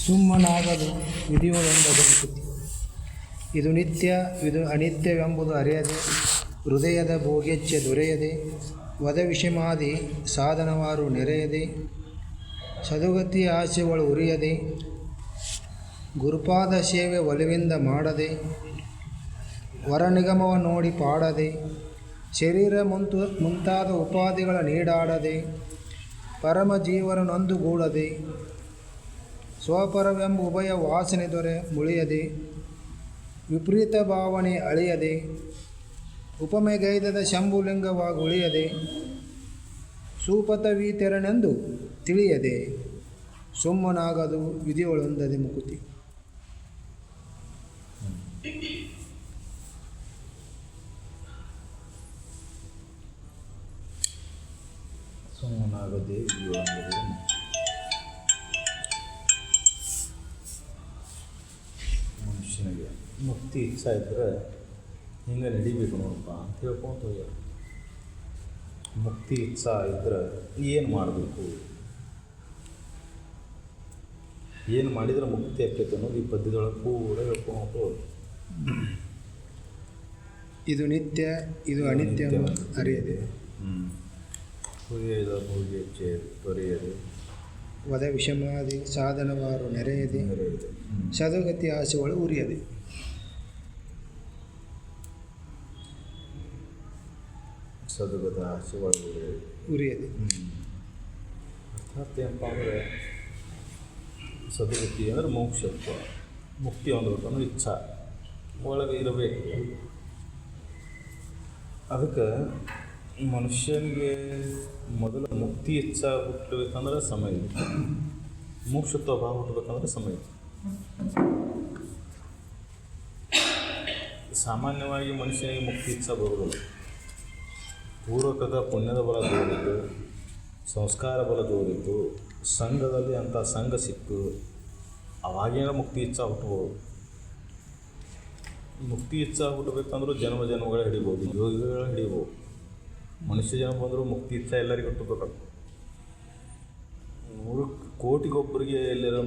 ಸುಮ್ಮನಾಗದು ವಿಧಿಯೊಳೊಂದದು ಮುಕುತಿ. ಇದು ನಿತ್ಯ ಇದು ಅನಿತ್ಯವೆಂಬುದು ಅರಿಯದೆ, ಹೃದಯದ ಭೋಗ್ಯಚ್ಛೆ ದೊರೆಯದೆ, ವದ ವಿಷಮಾದಿ ಸಾಧನವಾರು ನೆರೆಯದೆ, ಸದುಗತಿಯ ಆಸೆಗಳು ಉರಿಯದೆ, ಗುರುಪಾದ ಸೇವೆ ಒಲವಿಂದ ಮಾಡದೆ, ವರ ನಿಗಮವ ನೋಡಿ ಪಾಡದೆ, ಶರೀರ ಮುಂತಾದ ಉಪಾಧಿಗಳ ನೀಡಾಡದೆ, ಪರಮ ಜೀವನನೊಂದುಗೂಡದೆ, ಸ್ವಪರವೆಂಬ ಉಭಯ ವಾಸನೆ ದೊರೆ ಮುಳಿಯದೆ, ವಿಪರೀತ ಭಾವನೆ ಅಳಿಯದೆ, ಉಪಮೆಗೈದದ ಶಂಭುಲಿಂಗವಾಗುಳಿಯದೆ, ಸುಪಥವೀತೆರನೆಂದು ತಿಳಿಯದೆ, ಸುಮ್ಮನಾಗದು ವಿಧಿಯೊಳೊಂದದೆ ಮುಕುತಿ. ಸುಮ್ಮನಾಗದೆ ವಿಧಿಯೊಳೊಂದದೆ ಮನುಷ್ಯನಿಗೆ ಮುಕ್ತಿ ಇಚ್ಛಾ ಇದ್ದರೆ ಹಿಂಗೆ ನಡಿಬೇಕು ನೋಡಪ್ಪ ಅಂತ ಹೇಳ್ಕೊಂತ ಹೋಗ್ಯಾರ. ಮುಕ್ತಿ ಇಚ್ಛಾ ಇದ್ದರೆ ಏನು ಮಾಡಬೇಕು, ಏನು ಮಾಡಿದರೆ ಮುಕ್ತಿ ಆಕೈತೆ ಅನ್ನೋದು ಈ ಪದ್ಯದೊಳಗೆ ಪೂರ ಹೇಳ್ಕೊಂತ ಹೋಗಿ. ಇದು ನಿತ್ಯ ಇದು ಅನಿತ್ಯ ಅರಿಯದೆ, ಹೃದಯದ ಭೋಗ್ಯಚ್ಛೆ ದೊರೆಯದೆ, ವದ ವಿಷಮಾದಿ ಸಾಧನವಾರು ನೆರೆಯದೆ, ಸದುಗತಿ ಆಸೆಗಳು ಉರಿಯದೆ. ಸದುಗತ ಆಸೆಗಳು ಉರಿಯದೆ ಅರ್ಥಾತ್ ಏನಪ್ಪ ಅಂದರೆ ಸದುಗತಿ ಅಂದರೆ ಮೋಕ್ಷತ್ವ, ಮುಕ್ತಿ ಹೊಂದಬೇಕು ಅನ್ನೋ ಇಚ್ಛಾ ಒಳಗೆ ಇರಬೇಕು. ಅದಕ್ಕೆ ಮನುಷ್ಯನಿಗೆ ಮೊದಲು ಮುಕ್ತಿ ಇಚ್ಛಾ ಹುಟ್ಟಬೇಕಂದ್ರೆ ಸಮಯ ಇದೆ, ಮೋಕ್ಷತ್ವ ಭಾವ ಹುಟ್ಟಬೇಕಂದ್ರೆ ಸಮಯ ಇದೆ. ಸಾಮಾನ್ಯವಾಗಿ ಮನುಷ್ಯನಿಗೆ ಮುಕ್ತಿ ಇಚ್ಛಾ ಬರುವುದಿಲ್ಲ. ಪೂರ್ವಕದ ಪುಣ್ಯದ ಬಲ ಜೋರಿದ್ದು, ಸಂಸ್ಕಾರ ಬಲ ಜೋರಿದ್ದು, ಸಂಘದಲ್ಲಿ ಅಂಥ ಸಂಘ ಸಿಕ್ಕು ಅವಾಗೇನ ಮುಕ್ತಿ ಇಚ್ಛಾ ಹುಟ್ಟಬಹುದು. ಮುಕ್ತಿ ಇಚ್ಛಾ ಹುಟ್ಟಬೇಕಂದ್ರೂ ಜನ್ಮಗಳ ಹಿಡಿಬೋದು, ಯೋಗಿಗಳ ಹಿಡಿಬೋದು. ಮನುಷ್ಯ ಜನ್ಮ ಬಂದರೂ ಮುಕ್ತಿ ಇಚ್ಛಾ ಎಲ್ಲರಿಗೂ ಹುಟ್ಟಬೇಕು. 100 ಕೋಟಿಗೊಬ್ಬರಿಗೆ ಎಲ್ಲರ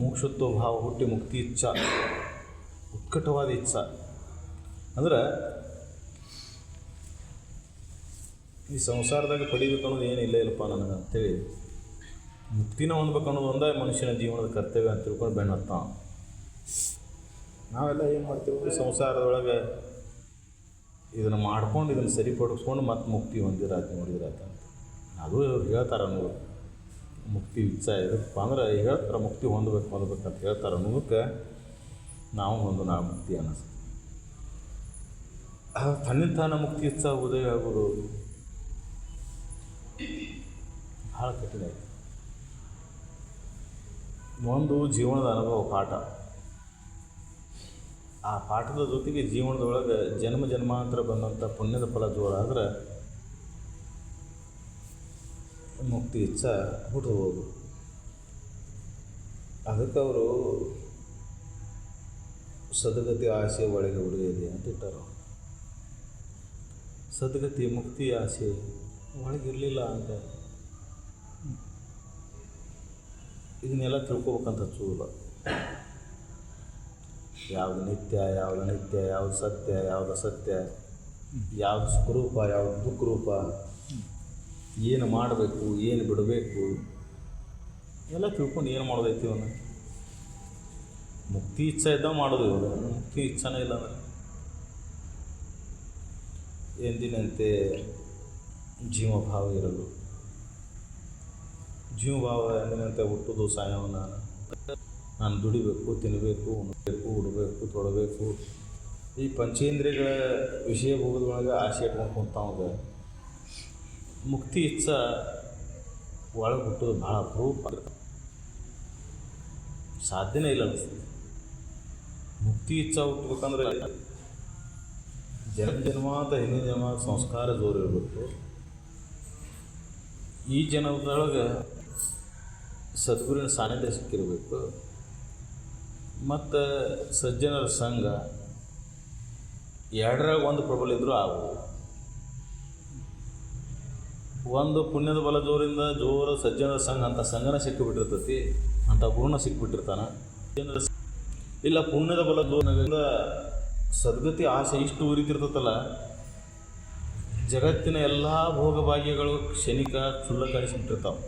ಮೋಕ್ಷತ್ವ ಭಾವ ಹುಟ್ಟಿ ಮುಕ್ತಿ ಇಚ್ಛಾ ಉತ್ಕಟವಾದ ಇಚ್ಛಾ ಅಂದ್ರೆ ಈ ಸಂಸಾರದಾಗ ಪಡಿಬೇಕು ಅನ್ನೋದು ಏನಿಲ್ಲ ಇಲ್ಲಪ್ಪ ನನಗೆ ಅಂತೇಳಿ ಮುಕ್ತಿನ ಹೊಂದ್ಬೇಕು ಅನ್ನೋದು ಒಂದೇ ಮನುಷ್ಯನ ಜೀವನದ ಕರ್ತವ್ಯ ಅಂತ ತಿಳ್ಕೊಂಡು ಬೆನ್ನತ್ತ. ನಾವೆಲ್ಲ ಏನು ಮಾಡ್ತೀವಿ, ಸಂಸಾರದೊಳಗೆ ಇದನ್ನು ಮಾಡ್ಕೊಂಡು ಇದನ್ನು ಸರಿಪಡಿಸ್ಕೊಂಡು ಮತ್ತೆ ಮುಕ್ತಿ ಹೊಂದಿರಾತ ಅಂತ ಅದು ಹೇಳ್ತಾರೆ ಅನ್ನೋದು. ಮುಕ್ತಿ ಇಚ್ಛಾ ಇದಪ್ಪ ಅಂದ್ರೆ ಹೇಳ್ತಾರೆ, ಮುಕ್ತಿ ಹೊಂದ್ಬೇಕಂತ ಹೇಳ್ತಾರೆ ಅನ್ನೋದಕ್ಕೆ ನಾವು ಒಂದು ಮುಕ್ತಿ ಅನ್ನಿಸ್ತೀವಿ. ತನ್ನಿಂತಾನ ಮುಕ್ತಿ ಇಚ್ಛಾ ಉದಯ ಆಗೋದು ಭಾಳ ಕಠಿಣ ಐತಿ. ಒಂದು ಜೀವನದ ಅನುಭವ ಪಾಠ. ಆ ಪಾಠದ ಜೊತೆಗೆ ಜೀವನದೊಳಗೆ ಜನ್ಮಾಂತರ ಬಂದಂಥ ಪುಣ್ಯದ ಫಲ ಜೋರಾದ್ರೆ ಮುಕ್ತಿ ಇಚ್ಛಾ ಹುಟ್ಟಬಹುದು. ಅದಕ್ಕೆ ಅವರು ಸದ್ಗತಿ ಆಸೆ ಒಳಗೆ ಉಳಿಯಿದೆ ಅಂತ ಇಟ್ಟಾರ. ಸದ್ಗತಿ ಮುಕ್ತಿ ಆಸೆ ಒಳಗಿರಲಿಲ್ಲ ಅಂತ ಇದನ್ನೆಲ್ಲ ತಿಳ್ಕೊಬೇಕಂತ ಹಚ್ಚೋದಿಲ್ಲ. ಯಾವುದು ನಿತ್ಯ, ಯಾವುದು ಅನಿತ್ಯ, ಯಾವುದು ಸತ್ಯ, ಯಾವುದು ಅಸತ್ಯ, ಯಾವುದು ಸುಖರೂಪ, ಯಾವುದು ದುಃಖರೂಪ, ಏನು ಮಾಡಬೇಕು, ಏನು ಬಿಡಬೇಕು ಎಲ್ಲ ತಿಳ್ಕೊಂಡು ಏನು ಮಾಡೋದೈತಿ ಇವನು. ಮುಕ್ತಿ ಇಚ್ಛಾ ಇದ್ದಾಗ ಮಾಡೋದು ಇವಾಗ. ಮುಕ್ತಿ ಇಚ್ಛಾನೇ ಇಲ್ಲ ಅಂದರೆ ಎಂದಿನಂತೆ ಜೀವಭಾವ ಇರಲು. ಜೀವಭಾವ ಎಂದಿನಂತೆ ಹುಟ್ಟುವುದು ಸಾಯವ. ನಾನು ದುಡಿಬೇಕು, ತಿನ್ನಬೇಕು, ಉಣ್ಣಬೇಕು, ಉಡಬೇಕು, ತೊಡಬೇಕು, ಈ ಪಂಚೇಂದ್ರಿಯಗಳ ವಿಷಯ ಭೋಗದೊಳಗೆ ಆಸೆ ಇಟ್ಕೊಂಡು ಕುಂತಾವಾಗ ಮುಕ್ತಿ ಇಚ್ಛಾ ಒಳಗೆ ಹುಟ್ಟೋದು ಭಾಳ ಅಪರೂಪ, ಸಾಧ್ಯನೇ ಇಲ್ಲ ಅನಿಸ್ತದೆ. ಮುಕ್ತಿ ಇಚ್ಛಾ ಹುಟ್ಟಬೇಕಂದ್ರೆ ಜನ್ಮಾಂತ ಹಿಂದಿನ ಜನ್ಮ ಸಂಸ್ಕಾರ ಜೋರು ಇರಬೇಕು. ಈ ಜನ್ಮದೊಳಗೆ ಸದ್ಗುರುವಿನ ಸಾನ್ನಿಧ್ಯ ಸಿಕ್ಕಿರಬೇಕು ಮತ್ತು ಸಜ್ಜನರ ಸಂಘ ಎರಡರಾಗ ಒಂದು ಪ್ರಬಲ ಇದ್ದರೂ ಆಗ್ಬೋದು. ಒಂದು ಪುಣ್ಯದ ಬಲ ಜೋರಿಂದ ಜೋರ ಸಜ್ಜನರ ಸಂಘ ಅಂತ ಸಂಘನ ಸಿಕ್ಕಿಬಿಟ್ಟಿರ್ತೈತಿ, ಅಂಥ ಗುರುನ ಸಿಕ್ಕಿಬಿಟ್ಟಿರ್ತಾನೆ. ಇಲ್ಲ ಪುಣ್ಯದ ಬಲ ಜೋರಿಂದ ಸದ್ಗತಿ ಆಸೆ ಇಷ್ಟು ಉರಿತಿರ್ತೈತಲ್ಲ, ಜಗತ್ತಿನ ಎಲ್ಲ ಭೋಗಭಾಗ್ಯಗಳು ಕ್ಷಣಿಕ ಕ್ಷುಲ್ಲಕ ಅನಿಸ್ಬಿಟ್ಟಿರ್ತಾವೆ.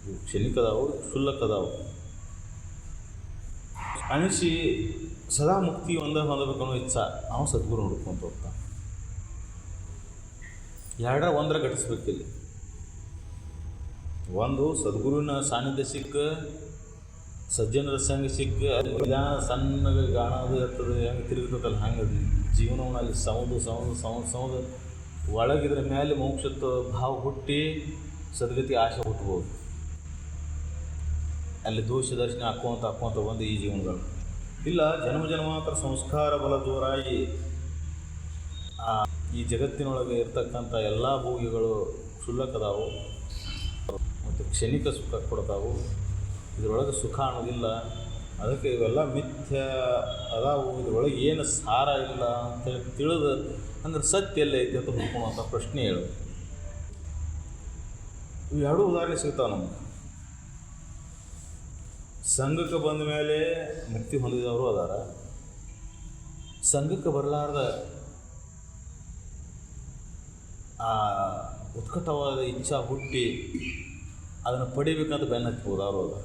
ಇವು ಕ್ಷಣಿಕದಾವು, ಕ್ಷುಲ್ಲಕದಾವು ಅನಿಸಿ ಸದಾ ಮುಕ್ತಿ ಹೊಂದಬೇಕನ್ನೋ ಇಚ್ಛಾ ಅವನು ಸದ್ಗುರು ಹುಡ್ಕೊಂತ ಹೋಗ್ತಾನೆ. ಒಂದರ ಘಟಿಸ್ಬೇಕಿಲ್ಲ. ಒಂದು ಸದ್ಗುರುವಿನ ಸಾನ್ನಿಧ್ಯ ಸಿಕ್ಕ, ಸಜ್ಜನರ ಸಂಘ ಸಿಕ್ಕ, ನಿಧಾನ ಸಣ್ಣಗೆ ಗಾಣದು ಇರ್ತದೆ, ಹೆಂಗೆ ತಿರುಗ್ತದಲ್ಲ ಹಂಗೆ ಜೀವನವನ್ನು ಅಲ್ಲಿ ಸೌದು ಒಳಗಿದ್ರ ಮೇಲೆ ಮೋಕ್ಷತ್ವ ಭಾವ ಹುಟ್ಟಿ ಸದ್ಗತಿ ಆಶೆ ಹುಟ್ಬೋದು. ಅಲ್ಲಿ ದೋಷ ದರ್ಶನ ಹಾಕ್ಕೊಂತ ಬಂದು ಈ ಜೀವನಗಳು ಇಲ್ಲ. ಜನ್ಮಾಂತರ ಸಂಸ್ಕಾರ ಬಲ ಜೋರಾಗಿ ಈ ಜಗತ್ತಿನೊಳಗೆ ಇರ್ತಕ್ಕಂಥ ಎಲ್ಲ ಭೋಗಿಗಳು ಕ್ಷುಲ್ಲಕದಾವು ಮತ್ತು ಕ್ಷಣಿಕ ಸುಖ ಕೊಡ್ತಾವು. ಇದರೊಳಗೆ ಸುಖ ಅನ್ನೋದಿಲ್ಲ. ಅದಕ್ಕೆ ಇವೆಲ್ಲ ಮಿಥ್ಯ ಅದಾವು, ಇದರೊಳಗೆ ಏನು ಸಾರ ಇಲ್ಲ ಅಂತೇಳಿ ತಿಳಿದು ಅಂದ್ರೆ ಸತ್ಯ ಎಲ್ಲ ಐತಿ ಅಂತ ಹುಡ್ಕೊಳ್ಳುವಂಥ ಪ್ರಶ್ನೆ ಹೇಳು. ಇವು ಎರಡೂ ಉದಾಹರಣೆ ಸಿಗ್ತಾವೆ ನಮ್ಗೆ. ಸಂಘಕ್ಕೆ ಬಂದ ಮೇಲೆ ಮುಕ್ತಿ ಹೊಂದಿದವರು ಅದಾರ, ಸಂಘಕ್ಕೆ ಬರಲಾರ್ದ ಆ ಉತ್ಕಟವಾದ ಇಚ್ಛಾ ಹುಟ್ಟಿ ಅದನ್ನು ಪಡಿಬೇಕಂತ ಬೆನ್ನ ಹತ್ಬೋದು ಅವರು ಅದ.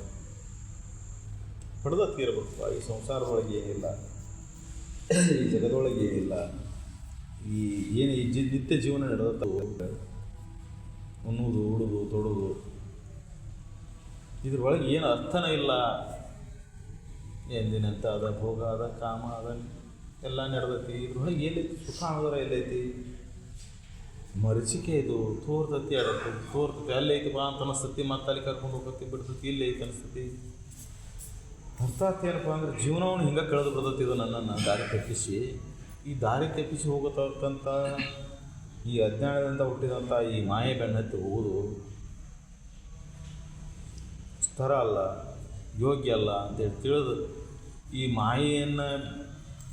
ಪಡೆದ ತೀರಬೇಕು. ಈ ಸಂಸಾರದೊಳಗೆ ಏನಿಲ್ಲ, ಈ ಜಗದೊಳಗೆ ಏನಿಲ್ಲ, ಈ ನಿತ್ಯ ಜೀವನ ನಡೆದ ಉಣ್ಣುವುದು, ಉಡುವುದು, ತೊಡುವುದು, ಇದ್ರೊಳಗೆ ಏನು ಅರ್ಥನೇ ಇಲ್ಲ. ಎಂದಿನಂತ ಅದ ಭೋಗ ಅದ, ಕಾಮ ಅದ, ಎಲ್ಲ ನಡೆದೈತಿ. ಇದ್ರೊಳಗೆ ಎಲ್ಲೈತಿ ಸುಖ ಅನ್ನೋದರ ಎಲ್ಲೈತಿ? ಮರಚಿಕೆ ಇದು ತೋರ್ತತಿ, ತೋರ್ತತಿ ಅಲ್ಲೈತಿ ಬಾ ಅಂತ ಅನಿಸ್ತತಿ, ಮತ್ತೆ ಅಲ್ಲಿ ಕರ್ಕೊಂಡು ಹೋಗ್ತತಿ, ಬಿಡ್ತತಿ, ಇಲ್ಲಿ ಐತಿ ಅನಿಸ್ತತಿ. ಅರ್ಥಾತ್ ಏನಪ್ಪ ಅಂದ್ರೆ ಜೀವನವನ್ನು ಹಿಂಗೆ ಕಳೆದು ಬಿಡ್ತತಿ. ಇದು ನನ್ನನ್ನು ದಾರಿ ತಪ್ಪಿಸಿ, ಈ ದಾರಿ ತಪ್ಪಿಸಿ ಹೋಗತಕ್ಕಂಥ ಈ ಅಜ್ಞಾನದಿಂದ ಹುಟ್ಟಿದಂಥ ಈ ಮಾಯೆ ಬೆನ್ನತ್ತಿ ಹೋಗೋದು ಸ್ಥರ ಅಲ್ಲ, ಯೋಗ್ಯ ಅಲ್ಲ ಅಂತೇಳಿ ತಿಳಿದು ಈ ಮಾಯೆಯನ್ನು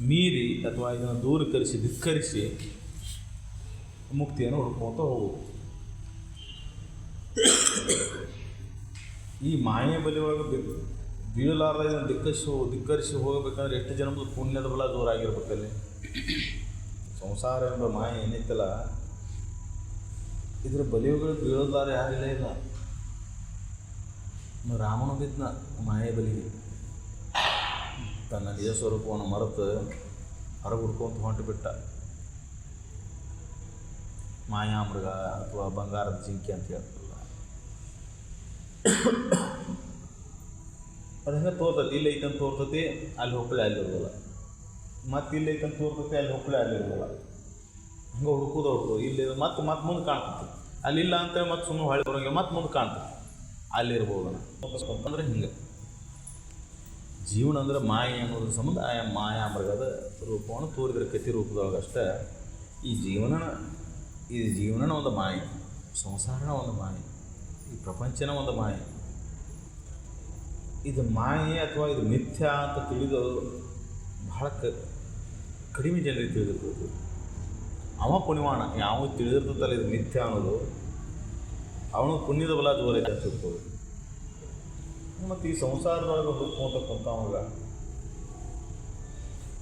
ಮೀರಿ ಅಥವಾ ಇದನ್ನು ದೂರೀಕರಿಸಿ ಧಿಕ್ಕರಿಸಿ ಮುಕ್ತಿಯನ್ನು ಹುಡ್ಕೊತ ಹೋಗೋದು. ಈ ಮಾಯೆ ಬಲಿಯೊಳಗೆ ಬೀಳಲಾರ್ದ ಇದನ್ನು ಧಿಕ್ಕರಿಸಿ ಹೋಗಬೇಕಂದ್ರೆ ಎಷ್ಟು ಜನ್ಮದ ಪುಣ್ಯದ ಬಲ ದೂರ ಆಗಿರ್ಬೇಕಲ್ಲಿ. ಸಂಸಾರ ಎಂಬ ಮಾಯೆ ಏನೈತಲ್ಲ, ಇದರ ಬಲಿಯುಗಳು ಬೀಳಲಾರ ಯಾರಿಲ್ಲ ಇಲ್ಲ. ರಾಮನು ಬಿದ್ದ ಮಾಯೆ ಬಲಿಗೆ, ತನ್ನ ನಿಜ ಸ್ವರೂಪವನ್ನು ಮರೆತು ಹೊರಗೆ ಹುಡ್ಕೊಂತ ಹೊಂಟು ಬಿಟ್ಟ. ಮಾಯಾಮೃಗ ಅಥವಾ ಬಂಗಾರದ ಜಿಂಕೆ ಅಂತ ಹೇಳ್ತಲ್ಲ, ಅದು ಹಂಗೆ ತೋರ್ತತಿ. ಇಲ್ಲಿ ಐತಂತ ತೋರ್ತತಿ, ಅಲ್ಲಿ ಹೊಪ್ಪಳೆ ಅಲ್ಲಿರೋದಿಲ್ಲ. ಮತ್ತು ಇಲ್ಲಿ ಐತಂತ ತೋರ್ತತಿ, ಅಲ್ಲಿ ಹೊಪ್ಪಳೆ ಅಲ್ಲಿರೋದಿಲ್ಲ. ಹಂಗೆ ಹುಡುಕೋದು ಇಲ್ಲಿ ಮತ್ತೆ ಮುಂದೆ ಕಾಣ್ತತಿ. ಅಲ್ಲಿಲ್ಲ ಅಂತೇಳಿ ಮತ್ತೆ ಸುಮ್ಮನೆ ಹೊಳೆ ಬರೋಂಗೆ ಮತ್ತೆ ಮುಂದೆ ಕಾಣ್ತತಿ, ಅಲ್ಲಿರ್ಬೋದು. ಅಂದರೆ ಹಿಂಗೆ ಜೀವನ ಅಂದ್ರೆ ಮಾಯೆ ಅನ್ನೋದ್ರ ಸಂಬಂಧ ಆಯಾ ಮಾಯಾಮೃಗದ ರೂಪವನ್ನು ತೋರಿದ್ರೆ ಕತಿ ರೂಪದೊಳಗಷ್ಟೇ ಈ ಜೀವನನ ಒಂದು ಮಾಯೆ, ಸಂಸಾರನ ಒಂದು ಮಾಯೆ, ಈ ಪ್ರಪಂಚನ ಒಂದು ಮಾಯೆ. ಇದು ಮಾಯೆ ಅಥವಾ ಇದು ಮಿಥ್ಯ ಅಂತ ತಿಳಿದು ಬಹಳ ಕಡಿಮೆ ಜನರಿಗೆ ತಿಳಿದಿರ್ಬೋದು. ಅವ ಪುಣ್ಯವಾನ ಯಾವ ತಿಳಿದಿರ್ತಲ್ಲ ಇದು ಮಿಥ್ಯ ಅನ್ನೋದು, ಅವನು ಪುಣ್ಯದ ಬಲ ಜೋರ ಐತೆ ಅಂತ ತಿಳ್ಬೋದು. ಮತ್ತು ಈ ಸಂಸಾರದೊಳಗೆ ಹುಡ್ಕೊಂತ ಅವಾಗ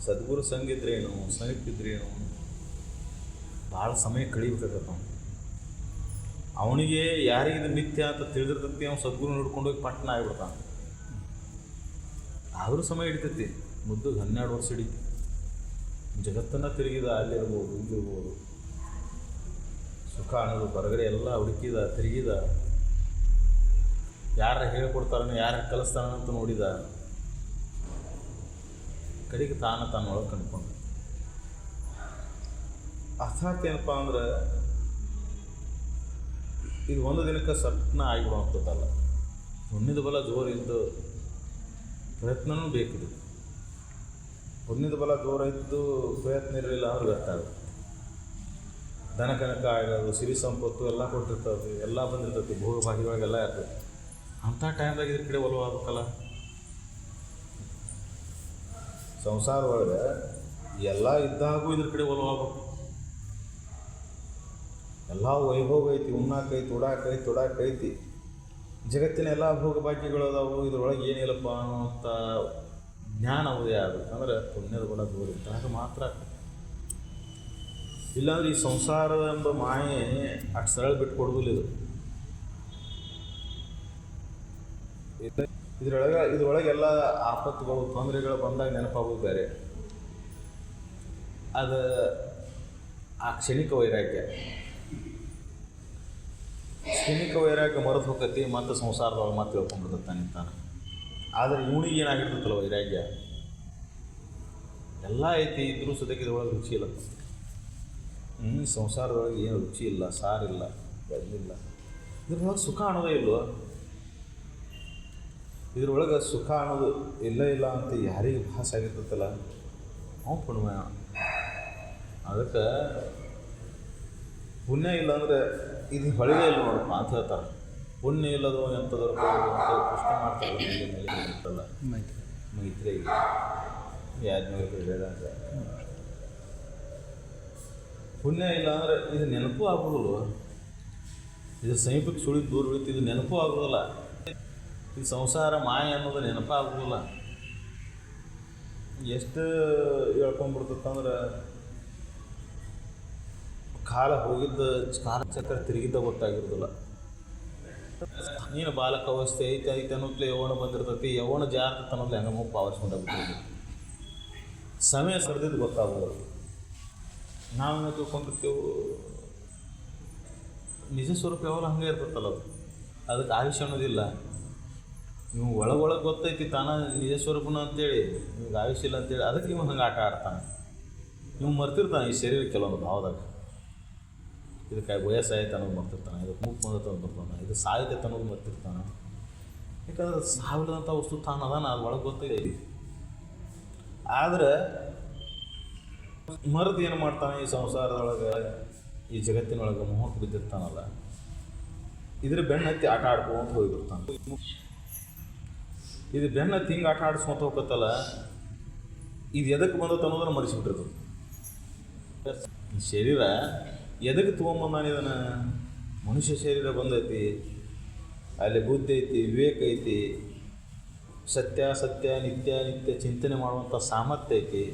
ಸದ್ಗುರು ಸಂಗಿದ್ರೇನು, ಸನಿಪಿದ್ರೇನು, ಭಾಳ ಸಮಯ ಕಳಿಬೇಕಾಗತ್ತ. ಅವನಿಗೆ ಯಾರಿಗಿದು ಮಿಥ್ಯ ಅಂತ ತಿಳಿದಿರ್ತೈತಿ, ಅವ್ನು ಸದ್ಗುರು ಹಿಡ್ಕೊಂಡೋಗಿ ಪಟ್ಟಣ ಆಗಿಬಿಡ್ತಾನೆ. ಆದರೂ ಸಮಯ ಹಿಡಿತೈತಿ, ಮುದ್ದುಗೆ 12 ವರ್ಷ ಹಿಡಿತು. ಜಗತ್ತನ್ನು ತಿರುಗಿದ, ಅಲ್ಲಿರ್ಬೋದು, ಇಲ್ಲಿರ್ಬೋದು, ಸುಖ ಅನ್ನೋದು ಹೊರಗಡೆ ಎಲ್ಲ ಹುಡುಕಿದ, ತಿರುಗಿದ, ಯಾರು ಹೇಳ್ಕೊಡ್ತಾರನೋ, ಯಾರು ಕಲಿಸ್ತಾನಂತ ನೋಡಿದ, ಕಡೆಗೆ ತಾನೊಳಗೆ ಕಂಡುಕೊಂಡು. ಅರ್ಥಾತ್ ಏನಪ್ಪ ಅಂದ್ರೆ ಇದು ಒಂದು ದಿನಕ್ಕೆ ಸಟ್ನ ಆಗಿಬಿಡುವಂಥದ್ದಲ್ಲ. ಪುಣ್ಯದ ಬಲ ಜೋರು ಇದ್ದು ಪ್ರಯತ್ನವೂ ಬೇಕಿದೆ. ಪುಣ್ಯದ ಬಲ ಜೋರ ಇದ್ದು ಪ್ರಯತ್ನ ಇರಲಿಲ್ಲ ಅಂದ್ರೆ ವ್ಯರ್ಥ ಆಗುತ್ತೆ. ದನ ಕನಕ ಆಗೋದು, ಸಿರಿ ಸಂಪತ್ತು ಎಲ್ಲ ಕೊಟ್ಟಿರ್ತದೆ, ಎಲ್ಲ ಬಂದಿರ್ತೈತಿ, ಭೋಗ ಭಾಗ್ಯಗಳಿಗೆಲ್ಲ ಇರ್ತೈತಿ. ಅಂಥ ಟೈಮ್ದಾಗ ಇದ್ರ ಕಡೆ ಒಲವಾಗಬೇಕಲ್ಲ. ಸಂಸಾರ ಒಳಗೆ ಎಲ್ಲ ಇದ್ದಾಗೂ ಇದ್ರ ಕಡೆ ಒಲವಾಗಬೇಕು. ಎಲ್ಲ ವೈಭೋಗ ಐತಿ, ಉಣ್ಣಾಕೈತಿ, ಉಡಾಕೈತಿ. ಜಗತ್ತಿನ ಎಲ್ಲ ಭೋಗ ಭಾಗ್ಯಗಳು ಅದಾವು. ಇದ್ರೊಳಗೆ ಏನಿಲ್ಲಪ್ಪ ಅನ್ನೋಂಥ ಜ್ಞಾನ ಉದಯ ಆಗಬೇಕಂದ್ರೆ ಪುಣ್ಯದ ಗುಣ ದೂರ ಇದ್ದಾಗ ಮಾತ್ರ. ಇಲ್ಲಾಂದ್ರೆ ಈ ಸಂಸಾರದ ಎಂಬ ಮಾಯೆ ಅಷ್ಟು ಸರಳ ಬಿಟ್ಕೊಡೋದಿಲ್ಲ ಇದು. ಇದ್ರೊಳಗೆಲ್ಲ ಆಪತ್ತುಗಳು, ತೊಂದರೆಗಳು ಬಂದಾಗ ನೆನಪಾಗೋದು ಬೇರೆ. ಅದು ಆ ಕ್ಷಣಿಕ ವೈರಾಗ್ಯ ಮರೆತು ಹೋಗತಿ, ಮತ್ತು ಸಂಸಾರದೊಳಗೆ ಮತ್ತೆ ತಿಳ್ಕೊಂಡ್ಬಿಡ್ತಾನೆ ನಿಂತಾನೆ. ಆದರೆ ಇವನಿಗೆ ಏನಾಗಿರ್ತೈತಲ್ಲ ವೈರಾಗ್ಯ, ಎಲ್ಲ ಐತಿ ಇದ್ರೂ ಸದ್ಯಕ್ಕೆ ಇದ್ರೊಳಗೆ ರುಚಿ ಇಲ್ಲ. ಸಂಸಾರದೊಳಗೆ ಏನು ರುಚಿ ಇಲ್ಲ, ಸಾರಿಲ್ಲ, ಬೆಳ್ಳಿಲ್ಲ. ಇದ್ರೊಳಗೆ ಸುಖ ಅನ್ನೋದೇ ಇಲ್ವೋ? ಇದ್ರೊಳಗೆ ಸುಖ ಅನ್ನೋದು ಇಲ್ಲ ಅಂತ ಯಾರಿಗೆ ಭಾಸ ಆಗಿರ್ತೈತಲ್ಲ ಅವ್ನು ಪುಣ್ಯ. ಅದಕ್ಕೆ ಪುಣ್ಯ ಇಲ್ಲ ಅಂದರೆ ಇದು ಹೊಳೆಯೇ ಇಲ್ಲ ನೋಡಪ್ಪ ಅಂತ ಹೇಳ್ತಾರೆ. ಪುಣ್ಯ ಇಲ್ಲದೋ ಎಂಥದ್ರ ಅಂತ ಪ್ರಶ್ನೆ ಮಾಡ್ತಾರೆ. ಮೈತ್ರಿಗೆ ಯಾಜ್ಞವಲ್ಕ್ಯರು ಹೇಳಿದಾಗ ಪುಣ್ಯ ಇಲ್ಲ ಅಂದರೆ ಇದು ನೆನಪು ಆಗೋದಿಲ್ಲ. ಇದು ಸಮೀಪಕ್ಕೆ ಸುಳಿದು ದೂರ ಉಳಿತು, ಇದು ನೆನಪು ಆಗೋದಿಲ್ಲ. ಈ ಸಂಸಾರ ಮಾಯ ಅನ್ನೋದು ನೆನಪಾಗೋದಿಲ್ಲ. ಎಷ್ಟು ಹೇಳ್ಕೊಂಡ್ಬಿಡ್ತಂದ್ರೆ ಕಾಲ ಹೋಗಿದ್ದ, ಕಾಲ ಚಕ್ರ ತಿರುಗಿದ್ದ ಗೊತ್ತಾಗಿರೋದಿಲ್ಲ. ನೀನು ಬಾಲಕ ಅವಸ್ಥೆ ಐತೆ ಅನ್ನೋದ್ಲೆ ಯೌವನ ಬಂದಿರ್ತೈತಿ, ಯೌವನ ಜಾರತ ಅನ್ನೋದ್ಲೆ ಹೆಂಗ ಮುಪ್ಪ ಆವರಿಸ್ಕೊಂಡಾಗ್ಬಿಟ್ಟಿರ್ತೀವಿ. ಸಮಯ ಸರಿದಿದ್ದು ಗೊತ್ತಾಗೋದು. ನಾವೇನೋ ತಿಳ್ಕೊಂಡಿರ್ತೇವೆ ನಿಜ ಸ್ವರೂಪ ಯಾವಾಗ ಹಂಗೆ ಇರ್ತೈತಲ್ಲ ಅದು. ಅದಕ್ಕೆ ಆಯುಷ್ಯ ಅನ್ನೋದಿಲ್ಲ. ನೀವು ಒಳಗೊಳಗೆ ಗೊತ್ತೈತಿ ತಾನ ನಿಜ ಸ್ವರೂಪನ ಅಂತೇಳಿ, ನಿಮ್ಗೆ ಆಯುಷ್ಯ ಇಲ್ಲ ಅಂತೇಳಿ, ಅದಕ್ಕೆ ಇವ ಹಂಗೆ ಆಟ ಆಡ್ತಾನೆ. ನೀವು ಮರ್ತಿರ್ತಾನೆ ಈ ಶರೀರ ಕೆಲವೊಂದು ಭಾವದಾಗ. ಇದಕ್ಕೆ ವಯಸ್ಸಾಯ್ತು ಅನ್ನೋದು ಮರ್ತಿರ್ತಾನೆ, ಇದಕ್ಕೆ ಮುಖ ಬಂದತ ಬರ್ತಾನೆ, ಇದು ಸಾಯ್ತೈತೆ ಅನ್ನೋದು ಮರ್ತಿರ್ತಾನೆ. ಯಾಕಂದ್ರೆ ಸಾವಿಲ್ಲದಂಥ ವಸ್ತು ತಾನು ಅದಾನ, ಅದು ಒಳಗೆ ಗೊತ್ತೈತಿ. ಆದರೆ ಮರೆದು ಏನು ಮಾಡ್ತಾನೆ, ಈ ಸಂಸಾರದೊಳಗೆ, ಈ ಜಗತ್ತಿನೊಳಗೆ ಮೋಹಕ್ಕೆ ಬಿದ್ದಿರ್ತಾನಲ್ಲ, ಇದ್ರ ಬೆನ್ನತ್ತಿ ಆಟ ಆಡ್ಕೊಂತ ಹೋಗಿರ್ತಾನೆ. ಇದು ಬೆನ್ನತ್ತಿ ಹಿಂಗೆ ಆಟ ಆಡಿಸ್ಕೊಂತ ಹೋಗ್ತಲ್ಲ, ಇದು ಎದಕ್ಕೆ ಬಂದತ್ತು ಅನ್ನೋದನ್ನು ಮರೆಸಿಬಿಟ್ಟಿರ್ತದೆ. ಈ ಶರೀರ ಎದಕ್ಕೆ ತೊಗೊಂಬಂದಾನ ಇದನ್ನು? ಮನುಷ್ಯ ಶರೀರ ಬಂದೈತಿ, ಅಲ್ಲಿ ಬುದ್ಧಿ ಐತಿ, ವಿವೇಕ ಐತಿ, ಸತ್ಯ ನಿತ್ಯ ಚಿಂತನೆ ಮಾಡುವಂಥ ಸಾಮರ್ಥ್ಯ ಐತಿ.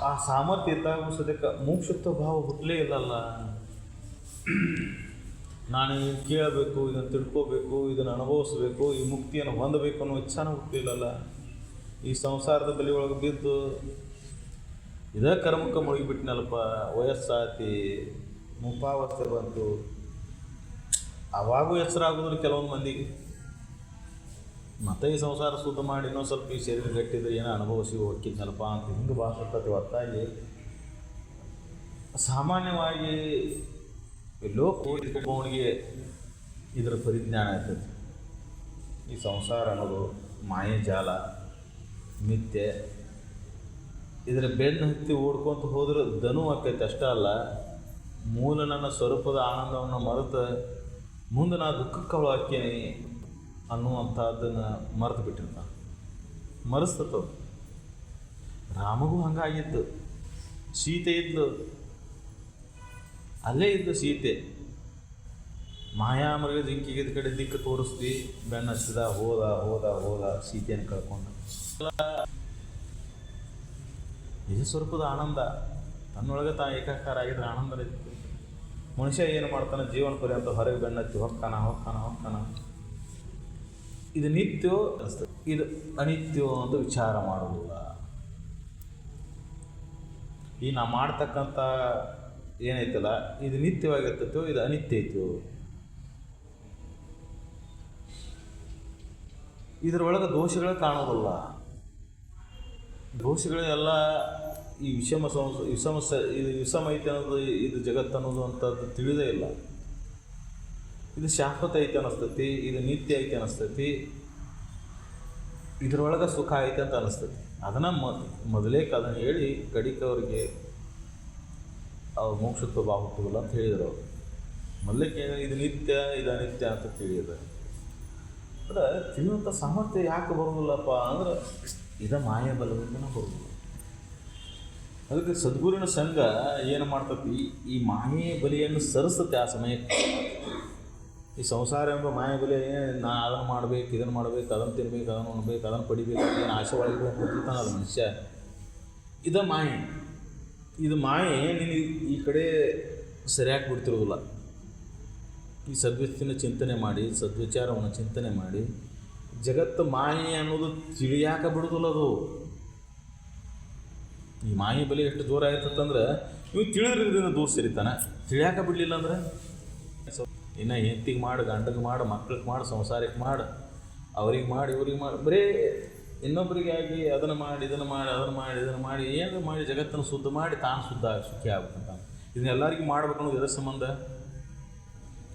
ಆ ಸಾಮರ್ಥ್ಯ ಇದ್ದಾಗ ಸದ್ಯಕ್ಕೆ ಮುಕ್ಷತ್ವ ಭಾವ ಹುಟ್ಟಲೇ ಇಲ್ಲಲ್ಲ. ನಾನು ಕೇಳಬೇಕು, ಇದನ್ನು ತಿಳ್ಕೋಬೇಕು, ಇದನ್ನು ಅನುಭವಿಸ್ಬೇಕು, ಈ ಮುಕ್ತಿಯನ್ನು ಹೊಂದಬೇಕು ಅನ್ನೋ ಇಚ್ಛಾನ ಹುಟ್ಟಲಿಲ್ಲಲ್ಲ. ಈ ಸಂಸಾರದ ಬಲಿ ಒಳಗೆ ಬಿದ್ದು ಇದೇ ಕರ್ಮಕ್ಕೆ ಮುಳುಗಿಬಿಟ್ಟಿನಲ್ಲಪ್ಪ. ವಯಸ್ಸಾತಿ, ಮುಪ್ಪಾವಸ್ಥೆ ಬಂತು, ಅವಾಗೂ ಎಚ್ಚರಾಗೋದಿಲ್ಲ ಕೆಲವೊಂದು ಮಂದಿಗೆ. ಮತ್ತೆ ಈ ಸಂಸಾರ ಶುದ್ಧ ಮಾಡಿ ಇನ್ನೊಂದು ಸ್ವಲ್ಪ ಈ ಶರೀರ ಗಟ್ಟಿದ್ರೆ ಏನೋ ಅನುಭವಿಸಿ ಹೋಗಿದ್ನಲ್ಪ ಅಂತ ಹಿಂಗೆ ಭಾಷೆ ಹೊತ್ತಾಗಿ ಸಾಮಾನ್ಯವಾಗಿ ಎಲ್ಲೋ ಕೋಟಿಗೆ ಇದರ ಪರಿಜ್ಞಾನ ಇರ್ತದೆ. ಈ ಸಂಸಾರ ಅನ್ನೋದು ಮಾಯೆ ಜಾಲ, ಮಿಥ್ಯೆ. ಇದರ ಬೆನ್ನು ಹತ್ತಿ ಓಡ್ಕೊತ ಹೋದ್ರೆ ಧನು ಆಕೈತೆ ಅಷ್ಟೇ ಅಲ್ಲ, ಮೂಲ ನನ್ನ ಸ್ವರೂಪದ ಆನಂದವನ್ನು ಮರೆತು ಮುಂದೆ ನಾ ದುಃಖಕ್ಕೆ ಹಾಕೀನಿ ಅನ್ನುವಂಥದ್ದನ್ನು ಮರೆತು ಬಿಟ್ಟಿರ್ತಾನೆ, ಮರೆಸ್ತದ. ರಾಮಗೂ ಹಂಗಾಗಿತ್ತು. ಸೀತೆ ಇದ್ಲು, ಅಲ್ಲೇ ಇದ್ದು ಸೀತೆ. ಮಾಯಾಮೃಗ ಜಿಂಕಿಗಿದ ಕಡೆ ದಿಕ್ಕು ತೋರಿಸ್ತಿ, ಬೆನ್ನ ಹಚ್ಚಿದ, ಹೋದ ಸೀತೆಯನ್ನು ಕಳ್ಕೊಂಡು. ನಿಜ ಸ್ವರೂಪದ ಆನಂದ ತನ್ನೊಳಗೆ ತಾ ಏಕಾಕಾರ ಆಗಿದ್ರೆ ಆನಂದ ಇತ್ತು. ಮನುಷ್ಯ ಏನು ಮಾಡ್ತಾನೆ, ಜೀವನ ಪರ್ಯಂತ ಹೊರಗೆ ಬೆನ್ನತ್ತಿ ಹೊಕ್ಕಾನ. ಇದು ನಿತ್ಯೋ ಅನಿಸ್ತದೆ, ಇದು ಅನಿತ್ಯೋ ಅಂತ ವಿಚಾರ ಮಾಡೋದಿಲ್ಲ. ಈ ನಾ ಮಾಡ್ತಕ್ಕಂಥ ಏನೈತಲ್ಲ, ಇದು ನಿತ್ಯವಾಗಿರ್ತೈತೋ ಇದು ಅನಿತ್ಯ ಐತೋ. ಇದರೊಳಗೆ ದೋಷಗಳೇ ಕಾಣೋದಿಲ್ಲ. ದೋಷಗಳೆಲ್ಲ ಈ ವಿಷಮ ಐತೆ ಅನ್ನೋದು, ಇದು ಜಗತ್ತು ಅನ್ನೋದು ಅಂಥದ್ದು ತಿಳಿದೇ ಇಲ್ಲ. ಇದು ಶಾಶ್ವತ ಐತೆ ಅನ್ನಿಸ್ತೈತಿ, ಇದು ನಿತ್ಯ ಐತೆ ಅನ್ನಿಸ್ತೈತಿ, ಇದರೊಳಗೆ ಸುಖ ಐತೆ ಅಂತ ಅನ್ನಿಸ್ತೈತಿ. ಅದನ್ನು ಮೊದಲೇ ಅದನ್ನು ಹೇಳಿ ಕಡಿಕವ್ರಿಗೆ ಅವ್ರು ಮೋಕ್ಷತ್ವ ಬಾಹುತ್ತಿಲ್ಲ ಅಂತ ಹೇಳಿದರು. ಅವರು ಮೊದಲಕ್ಕೆ ಇದು ನಿತ್ಯ ಇದು ಅನಿತ್ಯ ಅಂತ ತಿಳಿಯೋದು. ಆದರೆ ತಿಳಿಯುವಂಥ ಸಾಮರ್ಥ್ಯ ಯಾಕೆ ಬರೋದಿಲ್ಲಪ್ಪ ಅಂದ್ರೆ, ಇದು ಮಾಯ ಬಲದಿಂದನೇ ಬರೋದಿಲ್ಲ. ಅದಕ್ಕೆ ಸದ್ಗುರುವಿನ ಸಂಘ ಏನು ಮಾಡ್ತತಿ, ಈ ಮಾಯೆ ಬಲಿಯನ್ನು ಸರಿಸ್ತತೆ ಆ ಸಮಯಕ್ಕೆ. ಈ ಸಂಸಾರ ಎಂಬ ಮಾಯೆ ಬಲಿ, ನಾ ಅದನ್ನು ಮಾಡ್ಬೇಕು, ಇದನ್ನು ಮಾಡ್ಬೇಕು, ಅದನ್ನು ತಿನ್ಬೇಕು, ಅದನ್ನು ಉಣ್ಬೇಕು, ಅದನ್ನು ಪಡಿಬೇಕು, ಏನು ಆಸೆ ಒಳಗೆ ಹೋಗ್ತಾನೆ ಅದು ಮನುಷ್ಯ. ಇದು ಮಾಯೆ. ಇದು ಮಾಯೆ ನಿನಗೆ ಈ ಕಡೆ ಸರಿಯಾಗಿ ಬಿಡ್ತಿರೋದಿಲ್ಲ. ಈ ಸದ್ವಿಚ್ಚಿನ ಚಿಂತನೆ ಮಾಡಿ, ಸದ್ವಿಚಾರವನ್ನು ಚಿಂತನೆ ಮಾಡಿ, ಜಗತ್ತು ಮಾಯೆ ಅನ್ನೋದು ತಿಳಿಯಾಕ ಬಿಡೋದಿಲ್ಲ ಅದು. ಈ ಮಾಯೆ ಬಲಿ ಎಷ್ಟು ಜೋರ ಆಯ್ತಂದ್ರೆ ಇವು ತಿಳಿದ್ರಿಂದ ದೂರ ಸರಿತಾನೆ. ತಿಳಿಯಾಕ ಬಿಡಲಿಲ್ಲ ಅಂದ್ರೆ ಇನ್ನು ಹೆಂಡತಿಗೆ ಮಾಡಿ, ಗಂಡಗೆ ಮಾಡಿ, ಮಕ್ಳಿಗೆ ಮಾಡಿ, ಸಂಸಾರಕ್ಕೆ ಮಾಡಿ, ಅವ್ರಿಗೆ ಮಾಡಿ, ಇವ್ರಿಗೆ ಮಾಡಿ, ಬರೀ ಇನ್ನೊಬ್ಬರಿಗೆ ಆಗಿ ಅದನ್ನು ಮಾಡಿ, ಇದನ್ನು ಮಾಡಿ, ಅದನ್ನು ಮಾಡಿ, ಇದನ್ನು ಮಾಡಿ, ಏನು ಮಾಡಿ ಜಗತ್ತನ್ನು ಶುದ್ಧ ಮಾಡಿ ತಾನು ಸುಖಿ ಆಗ್ಬೇಕಂತ. ಇದನ್ನೆಲ್ಲರಿಗೂ ಮಾಡ್ಬೇಕು ಅನ್ನೋದು ಎದ್ರ ಸಂಬಂಧ?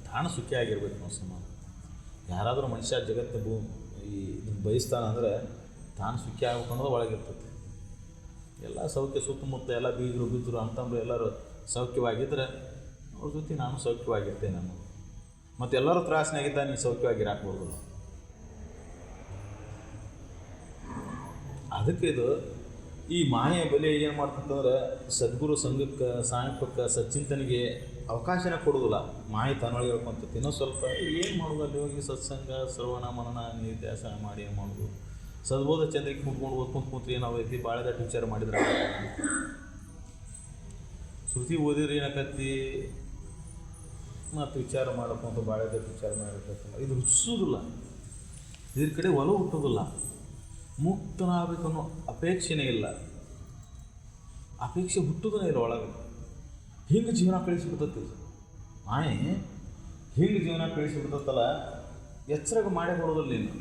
ತಾನು ಸುಖಿ ಆಗಿರ್ಬೇಕು ಅನ್ನೋ ಸಂಬಂಧ. ಯಾರಾದರೂ ಮನುಷ್ಯ ಜಗತ್ತು ಇದನ್ನು ಬಯಸ್ತಾನಂದ್ರೆ ತಾನು ಸುಖಿ ಆಗ್ಬೇಕು ಅನ್ನೋದು ಒಳಗಿರ್ತದೆ. ಎಲ್ಲ ಸೌಖ್ಯ ಸುತ್ತಮುತ್ತ ಎಲ್ಲ ಬೀಗರು ಬಿದ್ದರು ಅಂತಂದ್ರೆ ಎಲ್ಲರೂ ಸೌಖ್ಯವಾಗಿದ್ದರೆ ಅವ್ರ ಜೊತೆ ನಾನು ಸೌಖ್ಯವಾಗಿರ್ತೇನೆ ನಾನು. ಮತ್ತು ಎಲ್ಲರೂ ತ್ರಾಸನಾಗಿದ್ದ ನೀನು ಸೌಖ್ಯವಾಗಿರಾಕ್ಬೋದು. ಅದಕ್ಕೆ ಇದು ಈ ಮಾಯೆ ಬಲಿ ಏನು ಮಾಡ್ತಂತಂದ್ರೆ ಸದ್ಗುರು ಸಂಘಕ್ಕೆ, ಸಾಮೀಪ್ಯಕ್ಕೆ, ಸಚ್ಚಿಂತನೆಗೆ ಅವಕಾಶನ ಕೊಡೋದಿಲ್ಲ. ಮಾಯೆ ತನ್ನೊಳಗೆ ಹೇಳ್ಕೊಂತೈತಿ. ಇನ್ನೂ ಸ್ವಲ್ಪ ಏನು ಮಾಡೋದು, ಅಲ್ಲಿ ಹೋಗಿ ಸತ್ಸಂಗ, ಶ್ರವಣ, ಮನನ, ನಿತ್ಯಾಸ ಮಾಡಿ ಏನು ಮಾಡೋದು. ಸದ್ಬೋಧ ಚಂದ್ರಕ್ಕೆ ಕುಂತ್ಕೊಂಡು ಓದ್ಕೊಂತ ಏನಾಗೈತಿ, ಭಾಳ ದಟ್ಟು ವಿಚಾರ ಮಾಡಿದ್ರೆ ಶ್ರುತಿ ಓದಿದ್ರೆ ಏನಾಕತ್ತಿ, ಮತ್ತು ವಿಚಾರ ಮಾಡ್ಕೊಂತ ಭಾಳ ದಟ್ಟು ವಿಚಾರ ಮಾಡಿರ್ತೈತಿ. ಇದು ರುಚಿಸೋದಿಲ್ಲ, ಇದ್ರ ಕಡೆ ಒಲವು ಹುಟ್ಟೋದಿಲ್ಲ. ಮುಕ್ತನಾಗಬೇಕನ್ನೋ ಅಪೇಕ್ಷೆನೇ ಇಲ್ಲ. ಅಪೇಕ್ಷೆ ಹುಟ್ಟೋದನೇ ಇಲ್ಲ ಒಳಗೆ. ಹಿಂಗೆ ಜೀವನ ಕಳಿಸಿಬಿಡ್ತೈತಿ ಮಾಯೆ. ಹಿಂಗೆ ಜೀವನ ಕಳಿಸಿಬಿಡ್ತೈತಲ್ಲ, ಎಚ್ಚರಾಗ ಮಾಡೇ ಕೊಡೋದಿಲ್ಲ ನೀನು.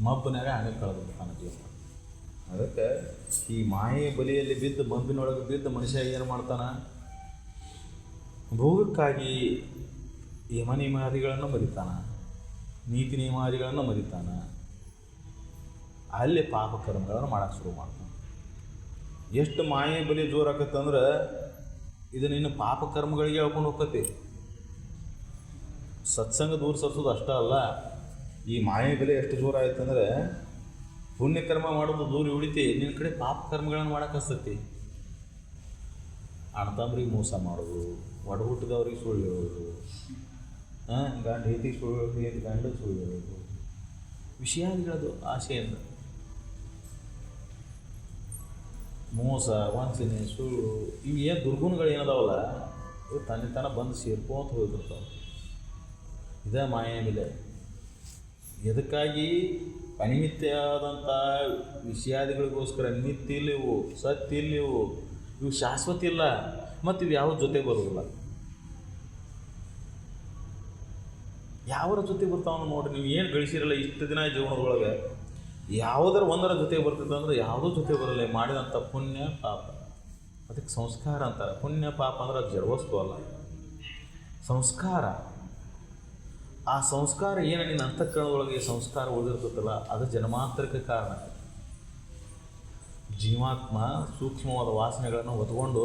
ಮಬ್ಬನಾಗ ಹಂಗೆ ಕಳೆದ್ಬಿಡ್ತಾನೆ ಜೀವನ. ಅದಕ್ಕೆ ಈ ಮಾಯೆ ಬಲಿಯಲ್ಲಿ ಬಿದ್ದು, ಮಬ್ಬಿನೊಳಗೆ ಬಿದ್ದು ಮನುಷ್ಯ ಏನು ಮಾಡ್ತಾನೆ, ಭೋಗಕ್ಕಾಗಿ ಯಮ ನಿಯಮಾದಿಗಳನ್ನು ಮರಿತಾನೆ, ನೀತಿ ನಿಯಮಾದಿಗಳನ್ನು ಮರಿತಾನೆ. ಅಲ್ಲೇ ಪಾಪಕರ್ಮಗಳನ್ನು ಮಾಡೋಕ್ಕೆ ಶುರು ಮಾಡ್ತಾನೆ. ಎಷ್ಟು ಮಾಯೆ ಬಲಿ ಜೋರಾಕತ್ತಂದ್ರೆ ಇದು ನಿನ್ನ ಪಾಪಕರ್ಮಗಳಿಗೆ ಹೇಳ್ಕೊಂಡು ಹೋಗ್ತತಿ. ಸತ್ಸಂಗ ದೂರ ಸರಿಸೋದು ಅಷ್ಟೇ ಅಲ್ಲ, ಈ ಮಾಯೆ ಬೆಲೆ ಎಷ್ಟು ಜೋರ ಆಯ್ತಂದ್ರೆ ಪುಣ್ಯಕರ್ಮ ಮಾಡೋದು ದೂರ ಉಳಿತಿ, ನಿನ್ನ ಕಡೆ ಪಾಪಕರ್ಮಗಳನ್ನು ಮಾಡೋಕೆ ಹಸ್ತತಿ. ಅಣ್ಣತಂಬ್ರಿಗೆ ಮೋಸ ಮಾಡೋದು, ಒಡಹುಟ್ಟಿದವ್ರಿಗೆ ಸುಳ್ಳು ಹೇಳೋದು, ಗಂಡ ಹೆಂಡತಿಗೆ ಸುಳ್ಳು ಹೇಳೋದು, ಗಂಡಗೆ ಸುಳ್ಳು ಹೇಳೋದು, ವಿಷಯಾದಿಗಳದು ಆಸೆಯಿಂದ ಮೋಸ, ವಂಚನೆ, ಸುಳ್ಳು, ಇವು ಏನು ದುರ್ಗುಣಗಳು ಏನದಾವಲ್ಲ, ಇವು ತನ್ನ ಬಂದು ಸೇರ್ಕೋತ ಹೋಗಿರ್ತಾವೆ. ಇದೇ ಮಾಯೆ ಮೇಲೆ. ಎದಕ್ಕಾಗಿ ಅನಿಮಿತ್ಯ ಆದಂಥ ವಿಷಯಾದಿಗಳಿಗೋಸ್ಕರ ನಿತ್ಯ ಇಲ್ಲಿವು, ಸತ್ಯ ಇಲ್ಲಿವು, ಇವು ಶಾಶ್ವತ ಇಲ್ಲ, ಮತ್ತು ಇವು ಯಾವ ಜೊತೆ ಬರೋದಿಲ್ಲ. ಯಾವರ ಜೊತೆ ಬರ್ತಾವ ನೋಡ್ರಿ. ನೀವು ಏನು ಗಳಿಸಿರಲ್ಲ ಇಷ್ಟು ದಿನ ಜೀವನದೊಳಗೆ, ಯಾವುದರ ಒಂದರ ಜೊತೆ ಬರ್ತದೆ ಅಂದ್ರೆ ಯಾವುದೋ ಜೊತೆ ಬರಲ್ಲ. ಮಾಡಿದಂಥ ಪುಣ್ಯ ಪಾಪ, ಅದಕ್ಕೆ ಸಂಸ್ಕಾರ ಅಂತಾರೆ. ಪುಣ್ಯ ಪಾಪ ಅಂದ್ರೆ ಅದು ಜಡವಸ್ತು ಅಲ್ಲ, ಸಂಸ್ಕಾರ. ಆ ಸಂಸ್ಕಾರ ಏನು ನಿನ್ನ ಅಂತಃಕರಣದೊಳಗೆ ಸಂಸ್ಕಾರ ಉಳಿದಿರ್ತದಲ್ಲ, ಅದು ಜನ್ಮಾಂತರಕ್ಕೆ ಕಾರಣ. ಜೀವಾತ್ಮ ಸೂಕ್ಷ್ಮವಾದ ವಾಸನೆಗಳನ್ನು ಹೊತ್ಕೊಂಡು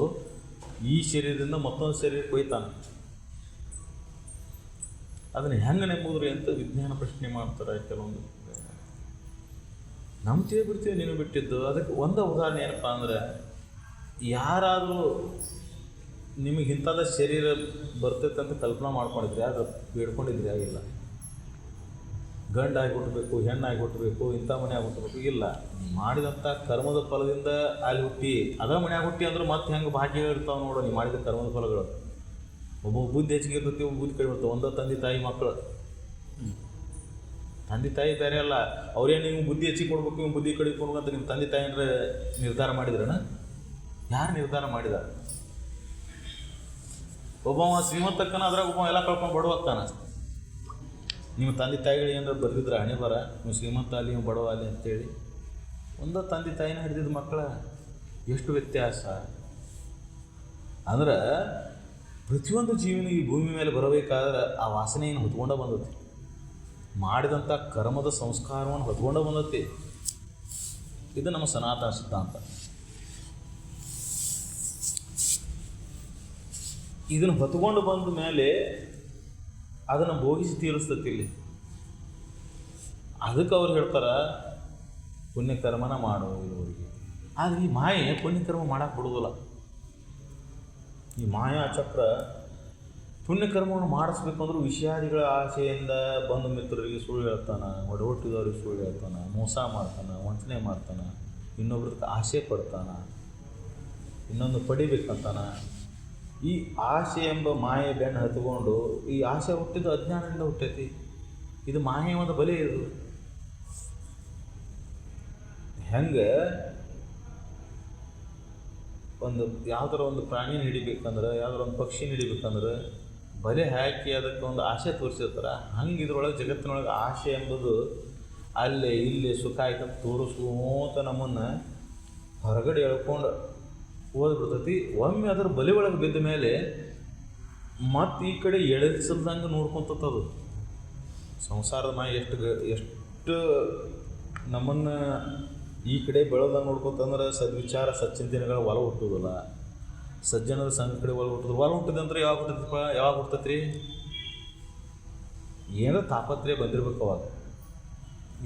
ಈ ಶರೀರದಿಂದ ಮತ್ತೊಂದು ಶರೀರಕ್ಕೆ ಒಯ್ತಾನೆ. ಅದನ್ನು ಹೆಂಗೆ ನೆಂಬುದ್ರಿ ಅಂತ ವಿಜ್ಞಾನ ಪ್ರಶ್ನೆ ಮಾಡ್ತಾರೆ ಕೆಲವೊಂದು. ನಂಬ್ತೀವಿ ಬಿಡ್ತೀವಿ, ನೀನು ಬಿಟ್ಟಿದ್ದು. ಅದಕ್ಕೆ ಒಂದು ಉದಾಹರಣೆ ಏನಪ್ಪ ಅಂದರೆ, ಯಾರಾದರೂ ನಿಮಗೆ ಇಂಥದ ಶರೀರ ಬರ್ತೈತೆ ಅಂತ ಕಲ್ಪನಾ ಮಾಡ್ಕೊಂಡಿದ್ರಿ, ಅದು ಬೇಡ್ಕೊಂಡಿದ್ರಿ? ಆಗಿಲ್ಲ. ಗಂಡಾಗಿ ಹುಟ್ಟಬೇಕು, ಹೆಣ್ಣಾಗಿ ಹುಟ್ಟಬೇಕು, ಇಂಥ ಮನೆಯಾಗಿ ಹುಟ್ಟಬೇಕು, ಇಲ್ಲ. ಮಾಡಿದಂಥ ಕರ್ಮದ ಫಲದಿಂದ ಅಲ್ಲಿ ಹುಟ್ಟಿ ಅದ ಮನೆಯಾಗಿ ಹುಟ್ಟಿ ಅಂದ್ರೆ ಮತ್ತೆ ಹೆಂಗೆ ಭಾಗ್ಯ ಇರ್ತಾವೆ ನೋಡು. ನೀವು ಮಾಡಿದ ಕರ್ಮದ ಫಲಗಳು. ಒಬ್ಬ ಬುದ್ಧಿ ಹೆಚ್ಚಿಗೆ ಇರ್ತೈತಿ, ಒಬ್ಬ ಬುದ್ಧಿ ಕಡಿಮೆ ಇರ್ತವೆ. ಒಂದೇ ತಂದೆ ತಾಯಿ ಮಕ್ಕಳು. ತಂದೆ ತಾಯಿ ಬೇರೆ ಅಲ್ಲ, ಅವ್ರೇನು ನೀವು ಬುದ್ಧಿ ಹೆಚ್ಚಿಗೆ ಕೊಡ್ಬೇಕು, ನೀವು ಬುದ್ಧಿ ಕಡಿಮೆ ಕೊಡ್ಬೇಕು ಅಂತ ನಿಮ್ಮ ತಂದೆ ತಾಯಿ ಅಂದರೆ ನಿರ್ಧಾರ ಮಾಡಿದ್ರಣ? ಯಾರು ನಿರ್ಧಾರ ಮಾಡಿದಾರ? ಒಬ್ಬವ ಶ್ರೀಮಂತಕ್ಕನ ಅದ್ರಾಗ ಒಬ್ಬ ಎಲ್ಲ ಕಳ್ಕೊಂಡು ಬಡವಾಗ್ತಾನೆ. ನಿಮ್ಮ ತಂದೆ ತಾಯಿಗಳು ಏನಾರ ಬರೆದಿದ್ರೆ ಹಣೆ ಬರ, ನೀವು ಶ್ರೀಮಂತ ಅಲ್ಲಿ, ನೀವು ಬಡವ ಅಲ್ಲಿ ಅಂತೇಳಿ. ಒಂದೋ ತಂದೆ ತಾಯಿನ ಹಿಡಿದಿದ್ದ ಮಕ್ಕಳ ಎಷ್ಟು ವ್ಯತ್ಯಾಸ ಅಂದ್ರೆ, ಪ್ರತಿಯೊಂದು ಜೀವನ ಈ ಭೂಮಿ ಮೇಲೆ ಬರಬೇಕಾದ್ರೆ ಆ ವಾಸನೆಯನ್ನು ಹೊತ್ಕೊಂಡ ಬಂದತಿ. ಮಾಡಿದಂಥ ಕರ್ಮದ ಸಂಸ್ಕಾರವನ್ನು ಹೊತ್ಕೊಂಡ ಬಂದತಿ. ಇದು ನಮ್ಮ ಸನಾತನ ಸಿದ್ಧಾಂತ. ಇದನ್ನು ಹೊತ್ಕೊಂಡು ಬಂದ ಮೇಲೆ ಅದನ್ನು ಭೋಗಿಸಿ ತೀರಿಸ್ತತಿ ಇಲ್ಲಿ. ಅದಕ್ಕೆ ಅವ್ರು ಹೇಳ್ತಾರೆ, ಪುಣ್ಯಕರ್ಮನ ಮಾಡೋ ಇರೋರಿಗೆ. ಆದರೆ ಈ ಮಾಯೆ ಪುಣ್ಯಕರ್ಮ ಮಾಡಕ್ಕೆ ಬಿಡೋದಿಲ್ಲ. ಈ ಮಾಯಾ ಚಕ್ರ ಪುಣ್ಯಕರ್ಮವನ್ನು ಮಾಡಿಸ್ಬೇಕಂದ್ರೂ ವಿಷಯಾದಿಗಳ ಆಸೆಯಿಂದ ಬಂಧು ಮಿತ್ರರಿಗೆ ಸುಳ್ಳು ಹೇಳ್ತಾನೆ, ಒಡಹುಟ್ಟಿದವ್ರಿಗೆ ಸುಳ್ಳು ಹೇಳ್ತಾನೆ, ಮೋಸ ಮಾಡ್ತಾನೆ, ವಂಚನೆ ಮಾಡ್ತಾನೆ, ಇನ್ನೊಬ್ರದ್ದು ಆಸೆ ಪಡ್ತಾನೆ, ಇನ್ನೊಂದು ಪಡಿಬೇಕಂತಾನೆ. ಈ ಆಸೆ ಎಂಬ ಮಾಯೆ ಬೆನ್ನು ಹತ್ಕೊಂಡು ಈ ಆಸೆ ಹುಟ್ಟಿದ್ದು ಅಜ್ಞಾನದಿಂದ ಹುಟ್ಟೈತಿ. ಇದು ಮಾಯೆ ಒಂದು ಬಲೆ. ಇದು ಹೆಂಗೆ ಒಂದು ಯಾವ್ದಾರ ಒಂದು ಪ್ರಾಣಿನ ಹಿಡಿಬೇಕಂದ್ರೆ, ಯಾವ್ದಾರ ಒಂದು ಪಕ್ಷಿನ ಹಿಡಿಬೇಕಂದ್ರೆ ಬಲೆ ಹಾಕಿ ಅದಕ್ಕೆ ಒಂದು ಆಸೆ ತೋರಿಸಿರ್ತಾರೆ. ಹಂಗೆ ಇದ್ರೊಳಗೆ ಜಗತ್ತಿನೊಳಗೆ ಆಸೆ ಎಂಬುದು ಅಲ್ಲೇ ಇಲ್ಲೇ ಸುಖ ಆಯ್ತಂತ ತೋರಿಸ್ಕೋತ ನಮ್ಮನ್ನು ಹೊರಗಡೆ ಎಳ್ಕೊಂಡು ಓದ್ಬಿಡ್ತೈತಿ. ಒಮ್ಮೆ ಅದರ ಬಲೆ ಒಳಗೆ ಬಿದ್ದ ಮೇಲೆ ಮತ್ತು ಈ ಕಡೆ ಎಳೆಸಲ್ದಂಗೆ ನೋಡ್ಕೊತದು. ಸಂಸಾರದ ಮಾಯ ಎಷ್ಟು ನಮ್ಮನ್ನು ಈ ಕಡೆ ಬೆಳೆದಂಗೆ ನೋಡ್ಕೊತಂದ್ರೆ ಸದ್ವಿಚಾರ ಸಚ್ಚಿಂತನೆಗಳ ಒಲ ಹುಟ್ಟೋದಿಲ್ಲ. ಸಜ್ಜನರ ಸಂಘ ಕಡೆ ಒಲ ಹುಟ್ಟೋದು. ಒಲ ಹುಟ್ಟಿದೆ ಅಂದ್ರೆ ಯಾವಾಗ ಹುಟ್ಟತ್ರಿ? ಏನೋ ತಾಪತ್ರೆ ಬಂದಿರ್ಬೇಕು ಅವಾಗ.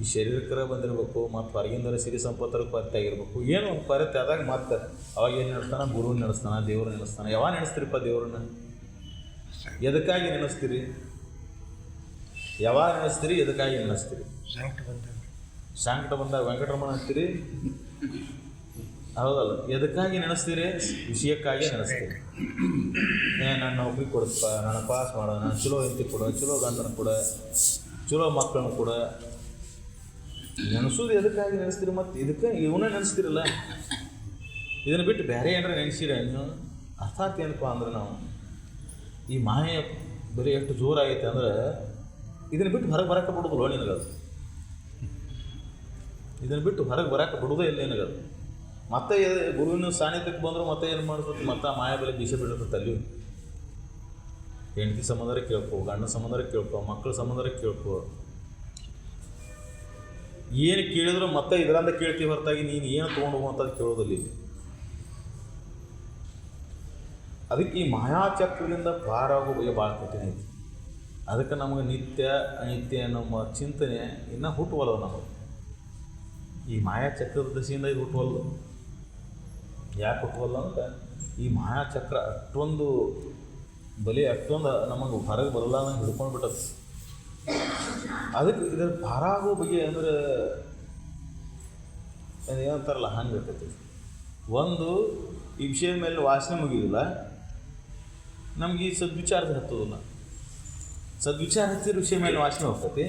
ಈ ಶರೀರಕ್ಕರ ಬಂದಿರಬೇಕು, ಮತ್ತು ಹೊರಗಿಂದರ ಸಿರಿ ಸಂಪತ್ತರ ಕೊರತೆ ಆಗಿರ್ಬೇಕು. ಏನು ಕೊರತೆ ಆದಾಗ ಮತ್ತೆ ಅವಾಗ ಏನು ನಡೆಸ್ತಾನೆ? ಗುರುನ ನಡೆಸ್ತಾನೆ, ದೇವ್ರು ನೆನೆಸ್ತಾನೆ. ಯಾವಾಗ ನೆನೆಸ್ತೀರಿಪ್ಪ ದೇವ್ರನ್ನ? ಎದಕ್ಕಾಗಿ ನೆನೆಸ್ತೀರಿ? ಯಾವಾಗ ನೆನೆಸ್ತೀರಿ? ಎದಕ್ಕಾಗಿ ನೆನೆಸ್ತೀರಿ? ಸಂಕಟ ಬಂದಾಗ ವೆಂಕಟರಮಣ ಅಂತೀರಿ, ಹೌದಲ್ಲ? ಎದಕ್ಕಾಗಿ ನೆನೆಸ್ತೀರಿ? ವಿಷಯಕ್ಕಾಗಿ ನೆನೆಸ್ತೀರಿ. ನನ್ನ ನೌಕರಿ ಕೊಡಪ್ಪ, ನನ್ನ ಪಾಸ್ ಮಾಡೋ, ನಾನು ಚಲೋ ಹೆಂಡತಿ ಕೊಡ, ಚಲೋ ಗಂಡನ ಕೊಡ, ಚಲೋ ಮಕ್ಕಳನ್ನು ಕೊಡ. ನೆನೆಸೋದು ಎದಕ್ಕಾಗಿ ನೆನೆಸ್ತೀರಿ? ಮತ್ತು ಇದಕ್ಕೆ ಇವನ್ನ ನೆನೆಸ್ತೀರಲ್ಲ. ಇದನ್ನು ಬಿಟ್ಟು ಬೇರೆ ಏನಾರ ನೆನೆಸಿರ ನೀವು? ಅರ್ಥಾತ್ ಏನಪ್ಪ ಅಂದ್ರೆ ನಾವು ಈ ಮಾಯೆ ಬರೀ ಎಷ್ಟು ಜೋರಾಗೈತೆ ಅಂದ್ರೆ ಇದನ್ನು ಬಿಟ್ಟು ಹೊರಗೆ ಬರೋಕ್ಕೆ ಬಿಡೋದಿಲ್ಲ ನಿನಗದು. ಇದನ್ನು ಬಿಟ್ಟು ಹೊರಗೆ ಬರೋಕ್ಕೆ ಬಿಡೋದೇ ಇಲ್ಲ ನಿನಗದು. ಮತ್ತೆ ಗುರುವಿನ ಸಾನ್ನಿಧ್ಯಕ್ಕೆ ಬಂದರೂ ಮತ್ತೆ ಏನು ಮಾಡಿಸ್ತೈತಿ? ಮತ್ತೆ ಆ ಮಾಯ ಬೆಲೆ ಬೀಸ ಬಿಟ್ಟಿರ್ತೈತೆ ಅಲ್ಲಿ. ಹೆಂಡತಿ ಸಂಬಂಧರ ಕೇಳ್ಕೊ, ಗಂಡನ ಸಂಬಂಧರ ಕೇಳ್ಕೊ, ಮಕ್ಕಳ ಸಂಬಂಧರ ಕೇಳ್ಕೊ. ಏನು ಕೇಳಿದ್ರು ಮತ್ತೆ ಇದರಿಂದ ಕೇಳ್ತೀವಿ ಹೊರತಾಗಿ ನೀನು ಏನು ತೊಗೊಂಡು ಹೋಗುವಂಥದ್ದು ಕೇಳೋದಿಲ್ಲ. ಅದಕ್ಕೆ ಈ ಮಾಯಾಚಕ್ರದಿಂದ ಪಾರಾಗೋ ಬಗ್ಗೆ ಭಾಳ ಕಠಿಣ ಐತಿ. ಅದಕ್ಕೆ ನಮಗೆ ನಿತ್ಯ ಅನಿತ್ಯ ನಮ್ಮ ಚಿಂತನೆ ಇನ್ನೂ ಹುಟ್ಟುವಲ್ಲ. ನಮಗೆ ಈ ಮಾಯಾಚಕ್ರದ ದಶೆಯಿಂದ ಇದು ಹುಟ್ಟುವಲ್ಲ. ಯಾಕೆ ಹುಟ್ಟುವಲ್ಲ ಅಂತ, ಈ ಮಾಯಾಚಕ್ರ ಅಷ್ಟೊಂದು ಬಲಿ, ಅಷ್ಟೊಂದು ನಮಗೆ ಹೊರಗೆ ಬರಲ್ಲ ನಂಗೆ ಹಿಡ್ಕೊಂಡು ಬಿಟ್ಟದ್ದು. ಅದಕ್ಕೆ ಇದರ ಪಾರಾಗೋ ಬಗ್ಗೆ ಅಂದ್ರೆ ಏನಂತಾರಲ್ಲ, ಹಂಗೆ ಇರ್ತೈತಿ. ಒಂದು ಈ ವಿಷಯದ ಮೇಲೆ ವಾಸನೆ ಮುಗಿದಿಲ್ಲ, ನಮ್ಗೆ ಈ ಸದ್ವಿಚಾರದ ಹತ್ತೋದಿಲ್ಲ. ಸದ್ವಿಚಾರ ಹಚ್ಚಿದ್ರೆ ವಿಷಯ ಮೇಲೆ ವಾಸನೆ ಹೋಗ್ತೈತಿ,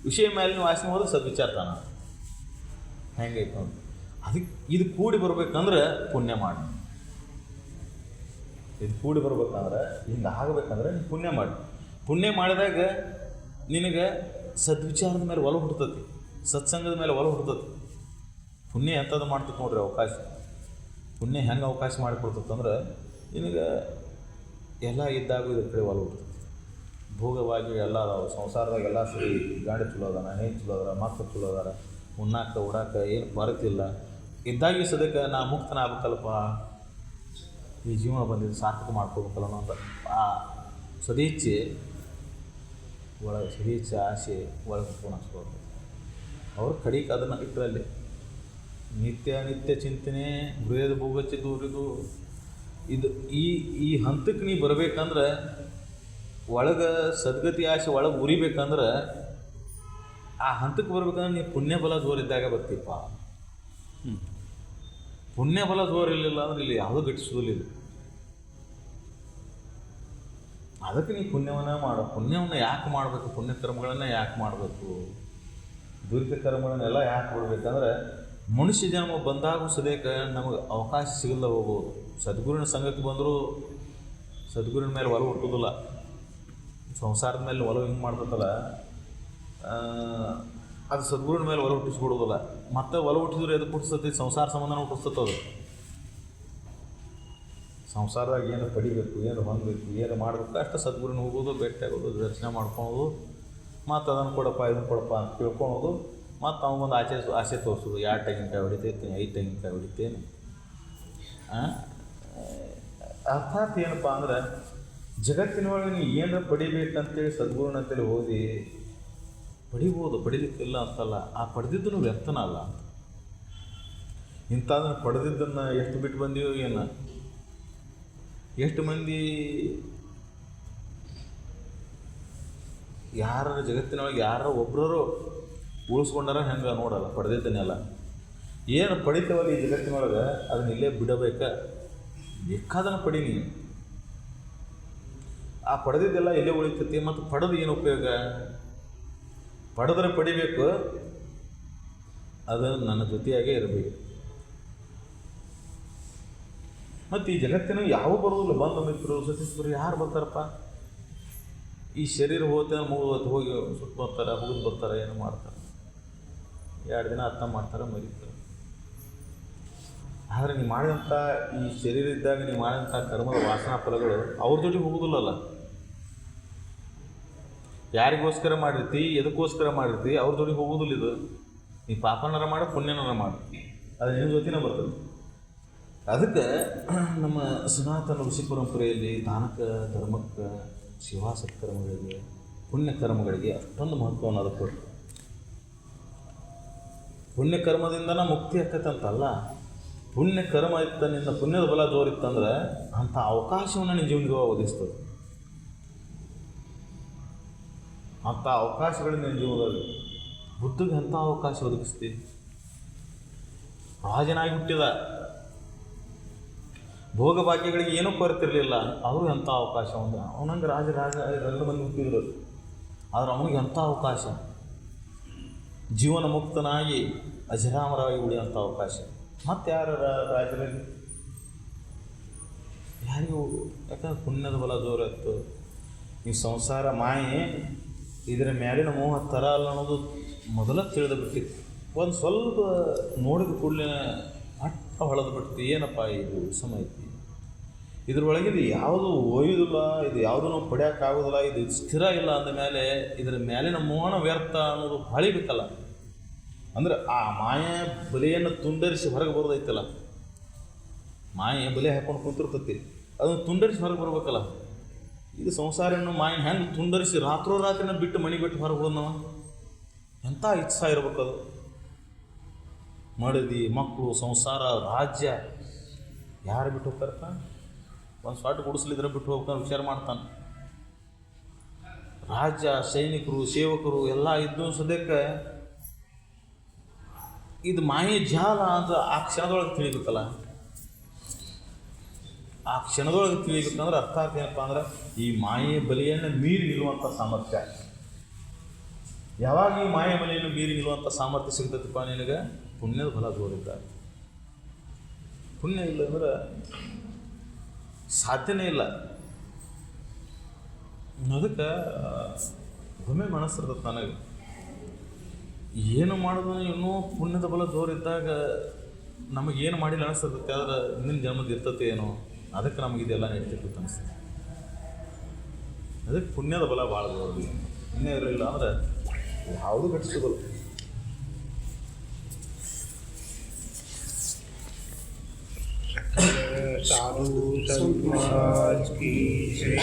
ವಿಷಯ ಮೇಲಿನ ವಾಸನೆ ಹೋದ್ರೆ ಸದ್ವಿಚಾರ ತಾನ. ಹೆಂಗೈತೆ ಅಂತ ಅದಕ್ಕೆ ಇದು ಕೂಡಿ ಬರ್ಬೇಕಂದ್ರೆ ಪುಣ್ಯ ಮಾಡಿ. ಇದು ಕೂಡಿ ಬರ್ಬೇಕಂದ್ರೆ, ಹಿಂಗೆ ಆಗಬೇಕಂದ್ರೆ ನೀನು ಪುಣ್ಯ ಮಾಡಿ. ಪುಣ್ಯ ಮಾಡಿದಾಗ ನಿನಗೆ ಸದ್ವಿಚಾರದ ಮೇಲೆ ಒಲ ಹುಡ್ತತಿ, ಸತ್ಸಂಗದ ಮೇಲೆ ಒಲ ಹುಡ್ತತಿ. ಪುಣ್ಯ ಎಂಥದ್ದು ಮಾಡ್ತೈತೆ ನೋಡ್ರಿ ಅವಕಾಶ. ಪುಣ್ಯ ಹೆಂಗೆ ಅವಕಾಶ ಮಾಡಿಕೊಡ್ತಂದ್ರೆ ನಿನಗೆ ಎಲ್ಲ ಇದ್ದಾಗ ಇದ್ರ ಕಡೆ ಒಲ ಹುಡ್ತತಿ. ಭೋಗವಾಗಿ ಎಲ್ಲ ಅದಾವೆ ಸಂಸಾರದಾಗ, ಎಲ್ಲ ಸರಿ, ಗಾಡಿ ಚಲೋ ಅದಾನ, ಹೆಂಗೆ ಚಲೋ ಅದಾರ, ಮಕ್ಕಳು ಚಲೋ ಅದಾರ, ಉಣ್ಣಾಕ ಉಡಾಕ ಏನು ಬರುತ್ತಿಲ್ಲ. ಇದ್ದಾಗಿ ಸದ್ಯಕ್ಕೆ ನಾ ಮುಕ್ತನ ಆಗ್ಬೇಕಲ್ಪ, ಈ ಜೀವನ ಬಂದಿದ್ದು ಸಾರ್ಥಕ ಮಾಡ್ಕೋಬೇಕಲ್ಲ ಅನ್ನೋ ಆ ಸದೀಚ್ಛೆ ಒಳಗೆ, ಸದೀಚ್ಛೆ ಆಸೆ ಒಳಗೆ ಪೂರ್ಣಿಸ್ಬೋದು. ಅವ್ರು ಕಡಿಗೆ ಅದನ್ನು ಇಟ್ಟರಲ್ಲಿ ನಿತ್ಯ ನಿತ್ಯ ಚಿಂತನೆ, ಭೇದ ಭೋಗಚ್ಚೆ ದೂರಿದು. ಇದು ಈ ಹಂತಕ್ಕೆ ನೀ ಬರಬೇಕಂದ್ರೆ, ಒಳಗೆ ಸದ್ಗತಿ ಆಸೆ ಒಳಗೆ ಉರಿಬೇಕಂದ್ರೆ, ಆ ಹಂತಕ್ಕೆ ಬರ್ಬೇಕಂದ್ರೆ ನೀ ಪುಣ್ಯ ಬಲ ಜೋರಿದ್ದಾಗ ಬರ್ತೀಪ್ಪ. ಪುಣ್ಯ ಬಲ ಜೋರು ಇರಲಿಲ್ಲ ಅಂದ್ರೆ ಇಲ್ಲಿ ಯಾವುದೂ ಗಟ್ಟಿಸೋದಿಲ್ಲ. ಅದಕ್ಕೆ ನೀ ಪುಣ್ಯವನ್ನು ಮಾಡು. ಪುಣ್ಯವನ್ನು ಯಾಕೆ ಮಾಡಬೇಕು? ಪುಣ್ಯ ಕರ್ಮಗಳನ್ನು ಯಾಕೆ ಮಾಡಬೇಕು? ದುರಿತ ಕರ್ಮಗಳನ್ನೆಲ್ಲ ಯಾಕೆ ಬಿಡ್ಬೇಕಂದ್ರೆ, ಮನುಷ್ಯ ಜನ್ಮ ಬಂದಾಗೂ ಸದ್ಯಕ್ಕೆ ನಮಗೆ ಅವಕಾಶ ಸಿಗಲ್ಲ ಹೋಗ್ಬೋದು. ಸದ್ಗುರುವಿನ ಸಂಘಕ್ಕೆ ಬಂದರೂ ಸದ್ಗುರುವಿನ ಮೇಲೆ ಒಲವು ಹುಟ್ಟೋದಿಲ್ಲ. ಸಂಸಾರದ ಮೇಲೆ ಒಲವು ಹಿಂಗೆ ಮಾಡ್ತದಲ್ಲ, ಅದು ಸದ್ಗುರುವಿನ ಮೇಲೆ ಒಲ ಹುಟ್ಟಿಸ್ಬಿಡೋದಿಲ್ಲ. ಮತ್ತು ಒಲ ಹುಟ್ಟಿದ್ರೆ ಎದಕ್ಕೆ ಹುಟ್ಟಿಸ್ತತಿ? ಸಂಸಾರ ಸಂಬಂಧನ ಹುಟ್ಟಿಸ್ತದ. ಸಂಸಾರದಾಗ ಏನು ಪಡಿಬೇಕು, ಏನು ಹೊಂದಬೇಕು, ಏನು ಮಾಡಬೇಕು ಅಷ್ಟು ಸದ್ಗುರುನ ಹೋಗೋದು, ಭೇಟಿ ಆಗೋದು, ದರ್ಶನ ಮಾಡ್ಕೊಳೋದು, ಮತ್ತು ಅದನ್ನು ಕೊಡಪ್ಪ ಇದನ್ನು ಕೊಡಪ್ಪ ಅಂತ ಕೇಳ್ಕೊಳೋದು. ಮತ್ತು ಅವನೊಂದು ಆಸೆ ತೋರಿಸೋದು, 2 ತೆಂಗಿನಕಾಯಿ ಹೊಡಿತೈತಿ, 5 ತೆಂಗಿನಕಾಯಿ ಹೊಡಿತೇನೆ. ಅರ್ಥಾತ್ ಏನಪ್ಪ ಅಂದ್ರೆ, ಜಗತ್ತಿನೊಳಗೆ ನೀವು ಏನರ ಪಡಿಬೇಕಂತೇಳಿ ಸದ್ಗುರುನಂತೇಳಿ ಓದಿ ಪಡಿಬೋದು, ಪಡಿಲಿಕ್ಕಿಲ್ಲ ಅಂತಲ್ಲ. ಆ ಪಡೆದಿದ್ದು ವ್ಯರ್ಥನ ಅಲ್ಲ. ಇಂಥದನ್ನು ಪಡೆದಿದ್ದನ್ನು ಎಷ್ಟು ಬಿಟ್ಟು ಬಂದೀವೋ ಏನು, ಎಷ್ಟು ಮಂದಿ ಯಾರ ಜಗತ್ತಿನೊಳಗೆ ಯಾರೋ ಒಬ್ಬರು ಉಳಿಸ್ಕೊಂಡಾರ ಹೆಂಗೆ ನೋಡಲ್ಲ, ಪಡೆದಿದ್ದನ್ನೆಲ್ಲ ಏನು ಪಡಿತೇವಲ್ಲ ಈ ಜಗತ್ತಿನೊಳಗೆ ಅದನ್ನ ಇಲ್ಲೇ ಬಿಡಬೇಕ, ಬೇಕಾದನ್ನು ಪಡಿ ನೀನು. ಆ ಪಡೆದಿದ್ದೆಲ್ಲ ಇಲ್ಲೇ ಉಳಿತೈತಿ. ಮತ್ತು ಪಡೆದು ಏನು ಉಪಯೋಗ? ಪಡೆದ್ರೆ ಪಡಿಬೇಕು, ಅದು ನನ್ನ ಜೊತೆಯಾಗೇ ಇರಬೇಕು. ಮತ್ತು ಈ ಜಗತ್ತಿನ ಯಾವ ಬರೋದಿಲ್ಲ, ಬಂಧು ಮಿತ್ರರು ಸತಿಸ್ಬರು ಯಾರು ಬರ್ತಾರಪ್ಪ? ಈ ಶರೀರ ಹೋಗ್ತಾನೆ ಮುಗಿದು ಹೋಗಿ ಸುತ್ತ ಬರ್ತಾರೆ, ಮುಗಿದು ಬರ್ತಾರೆ, ಏನು ಮಾಡ್ತಾರೆ, 2 ದಿನ ಅರ್ಥ ಮಾಡ್ತಾರೆ, ಮರಿತಾರೆ. ಆದರೆ ನೀವು ಮಾಡಿದಂಥ ಈ ಶರೀರ ಇದ್ದಾಗ ನೀವು ಮಾಡಿದಂಥ ಕರ್ಮದ ವಾಸನಾ ಫಲಗಳು ಅವ್ರ ಜೊತೆ ಹೋಗೋದಿಲ್ಲಲ್ಲ. ಯಾರಿಗೋಸ್ಕರ ಮಾಡಿರ್ತಿ, ಎದಕ್ಕೋಸ್ಕರ ಮಾಡಿರ್ತಿ, ಅವ್ರ ಜೊತೆ ಹೋಗೋದಿಲ್ಲ. ಇದು ನೀ ಪಾಪನಾರ ಮಾಡಿ ಪುಣ್ಯನಾರ ಮಾಡಿ ಅದು ನಿಮ್ಮ ಜೊತೆನೇ ಬರ್ತದೆ. ಅದಕ್ಕೆ ನಮ್ಮ ಸನಾತನ ಋಷಿ ಪರಂಪರೆಯಲ್ಲಿ ದಾನಕ್ಕೆ, ಧರ್ಮಕ್ಕೆ, ಶಿವಾಸಕ ಕರ್ಮಗಳಿಗೆ, ಪುಣ್ಯ ಕರ್ಮಗಳಿಗೆ ಅಷ್ಟೊಂದು ಮಹತ್ವವನ್ನು ಅದಕ್ಕೆ ಕೊಟ್ಟು, ಪುಣ್ಯ ಕರ್ಮದಿಂದನ ಮುಕ್ತಿ ಆಕತ್ತಂತಲ್ಲ, ಪುಣ್ಯ ಕರ್ಮ ಇತ್ತ, ನಿನ್ನ ಪುಣ್ಯದ ಬಲ ಜೋರಿತ್ತಂದ್ರೆ ಅಂಥ ಅವಕಾಶವನ್ನು ನಿನ್ನ ಜೀವನಕ್ಕೆ ಒದಗಿಸ್ತದೆ. ಅಂಥ ಅವಕಾಶಗಳು ನಿನ್ನ ಜೀವನದಲ್ಲಿ ಬುದ್ಧಿಗೆ ಅಂಥ ಅವಕಾಶ ಒದಗಿಸ್ತೀವಿ. ರಾಜನಾಗಿ ಹುಟ್ಟಿದ, ಭೋಗ ಭಾಗ್ಯಗಳಿಗೆ ಏನೂ ಕೊರತಿರಲಿಲ್ಲ, ಅವರು ಎಂಥ ಅವಕಾಶ ಒಂದು ಅವನಂಗೆ ರಾಜ 2 ಮಂದಿ ಹುಟ್ಟಿದ್ರು, ಆದರೆ ಅವನಿಗೆ ಎಂಥ ಅವಕಾಶ, ಜೀವನ ಮುಕ್ತನಾಗಿ ಅಜರಾಮರಾಗಿ ಉಳಿಯುವಂಥ ಅವಕಾಶ. ಮತ್ತು ಯಾರು ರಾಜರಲ್ಲಿ ಯಾರಿಗೂ? ಯಾಕಂದ್ರೆ ಪುಣ್ಯದ ಬಲ ಜೋರಿತ್ತು. ಈ ಸಂಸಾರ ಮಾಯೆ, ಇದರ ಮೇಲಿನ ಮೋಹ ಥರ ಅಲ್ಲ ಅನ್ನೋದು ಮೊದಲ ತಿಳಿದು ಬಿಟ್ಟಿತ್ತು. ಒಂದು ಸ್ವಲ್ಪ ನೋಡಿದ ಕೂಡಲೇ ಅಟ್ಟ ಹೊಳೆದು ಬಿಡ್ತು, ಏನಪ್ಪ ಇದು ಸಮಯ ಐತಿ, ಇದ್ರೊಳಗಿದು ಯಾವುದು ಒಯ್ಯೋದಿಲ್ಲ, ಇದು ಯಾವುದೂ ನಾವು ಪಡೆಯೋಕ್ಕಾಗೋದಿಲ್ಲ, ಇದು ಸ್ಥಿರ ಇಲ್ಲ ಅಂದ ಮೇಲೆ ಇದರ ಮೇಲಿನ ಮೋಹನ ವ್ಯರ್ಥ ಅನ್ನೋದು ಹೊಳಿಬೇಕಲ್ಲ. ಅಂದ್ರೆ ಆ ಮಾಯೆ ಬಲೆಯನ್ನು ತುಂಡರಿಸಿ ಹೊರಗೆ ಬರೋದೈತಲ್ಲ, ಮಾಯೆ ಬಲೆ ಹಾಕೊಂಡು ಕೂತಿರ್ತತಿ, ಅದನ್ನು ತುಂಡರಿಸಿ ಹೊರಗೆ ಬರ್ಬೇಕಲ್ಲ. ಇದು ಸಂಸಾರವನ್ನು ಮಾಯೆ ಹೆಂಗೆ ತುಂಡರಿಸಿ ರಾತ್ರೋರಾತ್ರಿನ ಬಿಟ್ಟು ಮನೆ ಬಿಟ್ಟು ಹೊರಗೆ ಹೋದವ, ಎಂಥ ಇಚ್ಛಾ ಇರ್ಬೇಕು ಅದು. ಮಡದಿ, ಮಕ್ಕಳು, ಸಂಸಾರ, ರಾಜ್ಯ ಯಾರು ಬಿಟ್ಟು ಹೋಗ್ತಾರಪ್ಪ? ಒಂದು ಸ್ವಾಟ್ ಗುಡಿಸ್ಲಿದ್ರೆ ಬಿಟ್ಟು ಹೋಗ್ತಾನೆ ವಿಚಾರ ಮಾಡ್ತಾನೆ. ರಾಜ್ಯ, ಸೈನಿಕರು, ಸೇವಕರು ಎಲ್ಲ ಇದ್ದು ಸದ್ಯಕ್ಕೆ ಇದು ಮಾಯೆ ಜಾಲ ಅಂತ ಆ ಕ್ಷಣದೊಳಗೆ ತಿಳಿಬೇಕಲ್ಲ. ಆ ಕ್ಷಣದೊಳಗೆ ತಿಳಿಬೇಕಂದ್ರೆ ಅರ್ಥ ಆಗ್ತೇನಪ್ಪ ಅಂದ್ರೆ ಈ ಮಾಯೆ ಬಲಿಯನ್ನು ಮೀರಿ ನಿಲ್ಲುವಂಥ ಸಾಮರ್ಥ್ಯ. ಯಾವಾಗ ಈ ಮಾಯೆ ಬಲಿಯನ್ನು ಮೀರಿ ನಿಲ್ಲುವಂಥ ಸಾಮರ್ಥ್ಯ ಸಿಗ್ತೈತಪ್ಪ ನಿನಗೆ? ಪುಣ್ಯದ ಫಲ ಜೋರಿದ್ದಾಗ. ಪುಣ್ಯ ಇಲ್ಲ ಅಂದ್ರೆ ಸಾಧ್ಯನೇ ಇಲ್ಲ. ಅದಕ್ಕೆ ಒಮ್ಮೆ ಮನಸ್ಸಿರ್ತದೆ ನನಗೆ, ಏನು ಮಾಡೋದು ಇನ್ನೂ ಪುಣ್ಯದ ಬಲ ಜೋರಿದ್ದಾಗ ನಮಗೇನು ಮಾಡಿಲ್ಲ ಅನಿಸ್ತೈತೆ, ಆದರೆ ಹಿಂದಿನ ಜನ್ಮದ ಇರ್ತತೆ ಏನೋ, ಅದಕ್ಕೆ ನಮಗಿದೆಲ್ಲ ನಡೀತಿರ್ತದೆ ಅನಿಸ್ತದೆ. ಅದಕ್ಕೆ ಪುಣ್ಯದ ಬಲ ಭಾಳ ಜೋರಿ. ಪುಣ್ಯ ಇರಲಿಲ್ಲ ಅಂದರೆ ಯಾವುದೂ ಘಟಿಸೋದಿಲ್ಲ. साधु संत महाराज की जय।